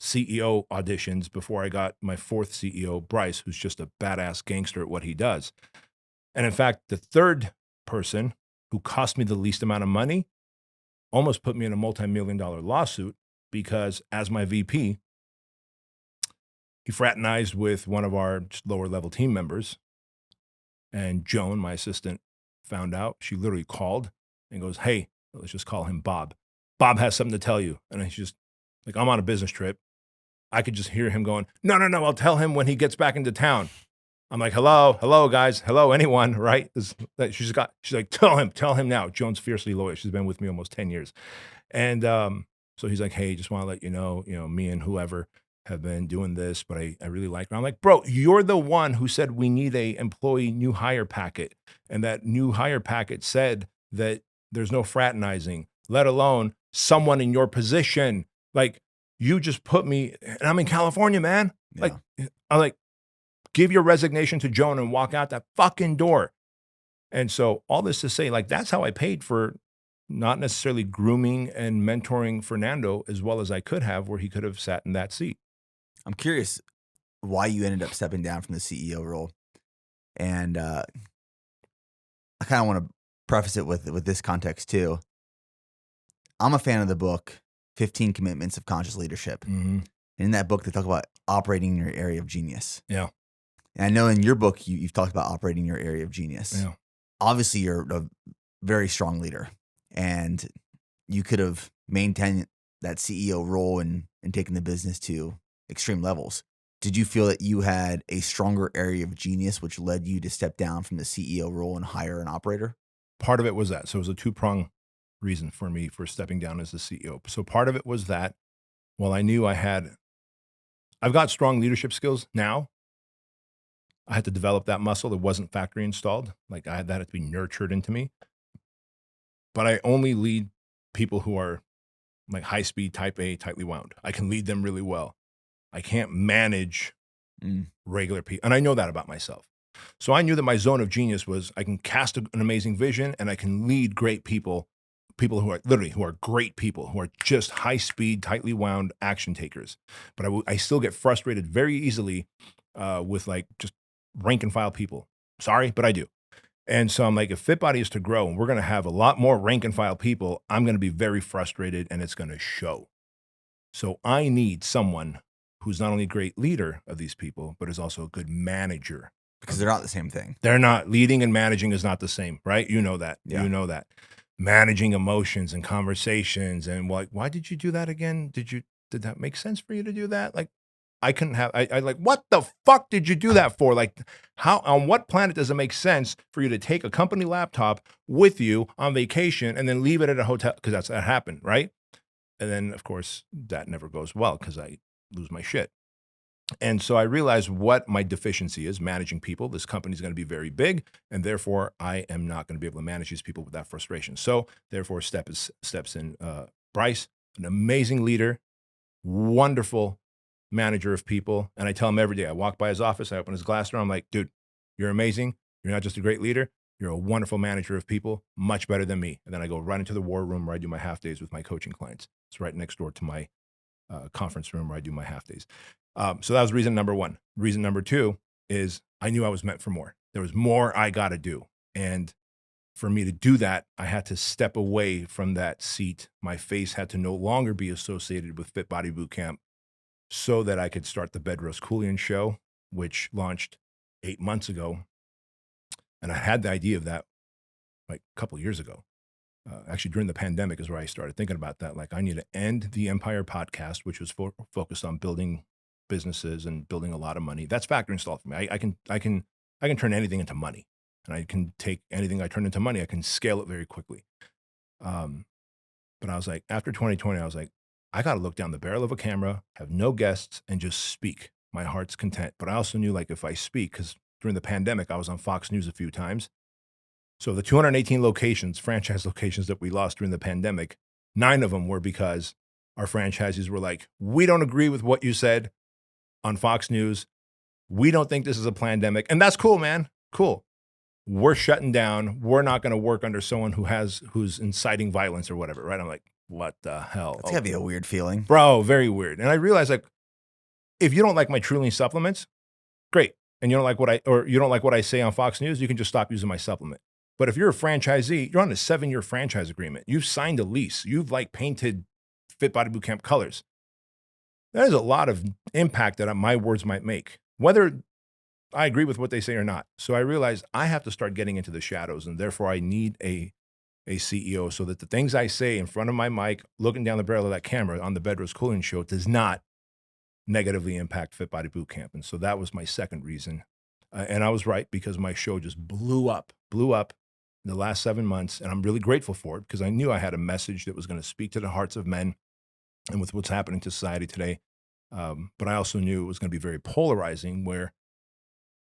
CEO auditions before I got my 4th CEO, Bryce, who's just a badass gangster at what he does. And in fact, the 3rd person who cost me the least amount of money almost put me in a multi-million-dollar lawsuit because as my VP, he fraternized with one of our lower level team members. And Joan, my assistant, found out. She literally called and goes, "Hey, let's just call him Bob. Bob has something to tell you." And he's just like, I'm on a business trip. I could just hear him going, no, I'll tell him when he gets back into town. I'm like, hello, guys. Hello, anyone, right? She's like, tell him now. Joan's fiercely loyal. She's been with me almost 10 years. And so he's like, hey, just want to let you know, me and whoever have been doing this, but I really like her. I'm like, bro, you're the one who said we need a employee new hire packet. And that new hire packet said that there's no fraternizing, let alone someone in your position. Like, you just put me, and I'm in California, man. Yeah. Like, I'm like, give your resignation to Joan and walk out that fucking door. And so all this to say, like, that's how I paid for not necessarily grooming and mentoring Fernando as well as I could have, where he could have sat in that seat. I'm curious why you ended up stepping down from the CEO role. And I kind of want to preface it with this context too. I'm a fan of the book, 15 Commitments of Conscious Leadership. Mm-hmm. And in that book, they talk about operating in your area of genius. Yeah. And I know in your book, you've talked about operating in your area of genius. Yeah. Obviously, you're a very strong leader, and you could have maintained that CEO role and taken the business to extreme levels. Did you feel that you had a stronger area of genius, which led you to step down from the CEO role and hire an operator? Part of it was that. So it was a 2-prong reason for me for stepping down as the CEO. So part of it was that, while I knew I've got strong leadership skills now, I had to develop that muscle. It wasn't factory installed. Like, that had to be nurtured into me. But I only lead people who are like high speed, type A, tightly wound. I can lead them really well. I can't manage regular people. And I know that about myself. So I knew that my zone of genius was I can cast an amazing vision and I can lead great people who are great people, who are just high speed, tightly wound action takers. But I still get frustrated very easily with like just rank and file people. Sorry, but I do. And so I'm like, if FitBody is to grow and we're going to have a lot more rank and file people, I'm going to be very frustrated and it's going to show. So I need someone who's not only a great leader of these people, but is also a good manager. Because they're not the same thing. They're not. Leading and managing is not the same, right? You know that. Yeah. You know that. Managing emotions and conversations and like, why did you do that again? Did that make sense for you to do that? Like, I couldn't have, I like, what the fuck did you do that for? Like, how, on what planet does it make sense for you to take a company laptop with you on vacation and then leave it at a hotel? Because that happened, right? And then, of course, that never goes well because I lose my shit. And so I realized what my deficiency is, managing people. This company is going to be very big, and therefore I am not going to be able to manage these people with that frustration. So therefore steps in Bryce, an amazing leader, wonderful manager of people. And I tell him every day, I walk by his office, I open his glass door, I'm like, dude, you're amazing. You're not just a great leader, you're a wonderful manager of people, much better than me. And then I go right into the war room where I do my half days with my coaching clients. It's right next door to my conference room where I do my half days. So that was reason number one. Reason number two is I knew I was meant for more. There was more I got to do. And for me to do that, I had to step away from that seat. My face had to no longer be associated with Fit Body Bootcamp so that I could start the Bedros Keuilian show, which launched 8 months ago. And I had the idea of that like a couple of years ago. Actually, during the pandemic is where I started thinking about that. Like, I need to end the Empire podcast, which was focused on building businesses and building a lot of money. That's factory installed for me. I can turn anything into money, and I can take anything I turn into money. I can scale it very quickly. But I was like, after 2020, I was like, I got to look down the barrel of a camera, have no guests, and just speak my heart's content. But I also knew, like, if I speak, because during the pandemic, I was on Fox News a few times. So the 218 locations, franchise locations that we lost during the pandemic, 9 of them were because our franchisees were like, we don't agree with what you said on Fox News. We don't think this is a pandemic. And that's cool, man. Cool. We're shutting down. We're not going to work under someone who's inciting violence or whatever, right? I'm like, what the hell? It's gotta be a weird feeling. Bro, very weird. And I realized, like, if you don't like my Truly supplements, great. And you don't like what I say on Fox News, you can just stop using my supplement. But if you're a franchisee, you're on a 7-year franchise agreement. You've signed a lease. You've like painted Fit Body Bootcamp colors. There's a lot of impact that my words might make, whether I agree with what they say or not. So I realized I have to start getting into the shadows, and therefore I need a CEO so that the things I say in front of my mic, looking down the barrel of that camera on the Bedros Keuilian show, does not negatively impact Fit Body Bootcamp. And so that was my second reason. And I was right, because my show just blew up in the last 7 months. And I'm really grateful for it, because I knew I had a message that was going to speak to the hearts of men and with what's happening to society today. But I also knew it was going to be very polarizing, where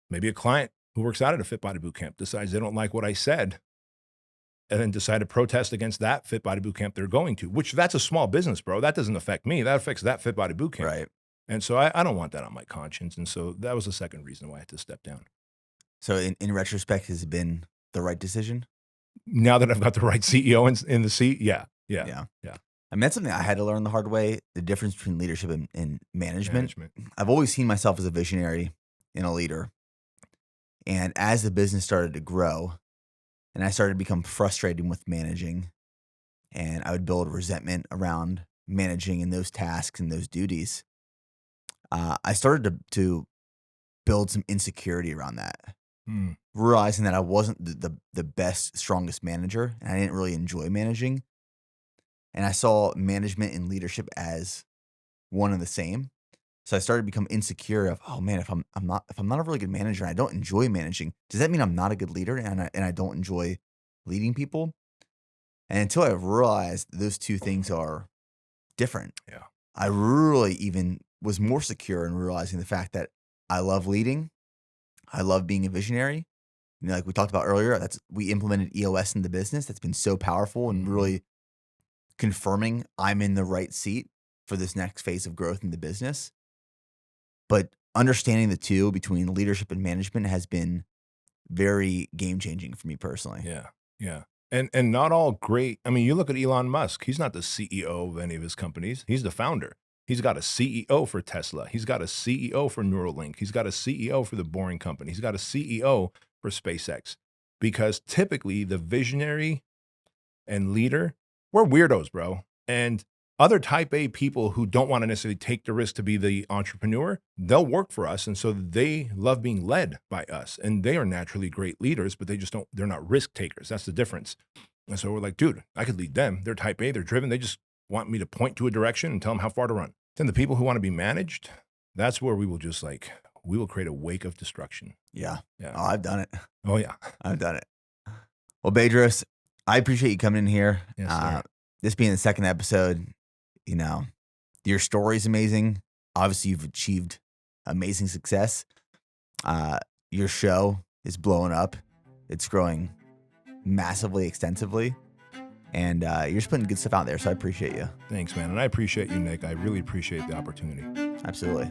maybe a client who works out at a Fit Body Bootcamp decides they don't like what I said and then decide to protest against that Fit Body Bootcamp they're going to, which that's a small business, bro. That doesn't affect me. That affects that Fit Body Bootcamp. Right. And so I don't want that on my conscience. And so that was the second reason why I had to step down. So in retrospect, has it been the right decision? Now that I've got the right CEO in the seat, yeah. I mean, that's something I had to learn the hard way, the difference between leadership and management. I've always seen myself as a visionary and a leader. And as the business started to grow and I started to become frustrated with managing, and I would build resentment around managing and those tasks and those duties, I started to build some insecurity around that, realizing that I wasn't the best, strongest manager, and I didn't really enjoy managing. And I saw management and leadership as one and the same. So I started to become insecure of, oh man, if I'm not a really good manager and I don't enjoy managing, does that mean I'm not a good leader and I don't enjoy leading people? And until I realized those two things are different, I really even was more secure in realizing the fact that I love leading. I love being a visionary. You know, like we talked about earlier, we implemented EOS in the business. That's been so powerful and really confirming I'm in the right seat for this next phase of growth in the business. But understanding the two between leadership and management has been very game-changing for me personally. Yeah. And not all great. I mean, you look at Elon Musk. He's not the CEO of any of his companies. He's the founder. He's got a CEO for Tesla. He's got a CEO for Neuralink. He's got a CEO for the Boring Company. He's got a CEO for SpaceX. Because typically the visionary and leader, we're weirdos, bro. And other type A people who don't want to necessarily take the risk to be the entrepreneur, they'll work for us. And so they love being led by us. And they are naturally great leaders, but they're not risk takers. That's the difference. And so we're like, dude, I could lead them. They're type A, they're driven. They just want me to point to a direction and tell them how far to run. Then the people who want to be managed, that's where we will create a wake of destruction. Yeah. Oh, I've done it. Oh, yeah. I've done it. Well, Bedros, I appreciate you coming in here. Yes, sir. This being the second episode, you know, your story's amazing. Obviously, you've achieved amazing success. Your show is blowing up. It's growing massively, extensively. And you're just putting good stuff out there, so I appreciate you. Thanks, man. And I appreciate you, Nick. I really appreciate the opportunity. Absolutely.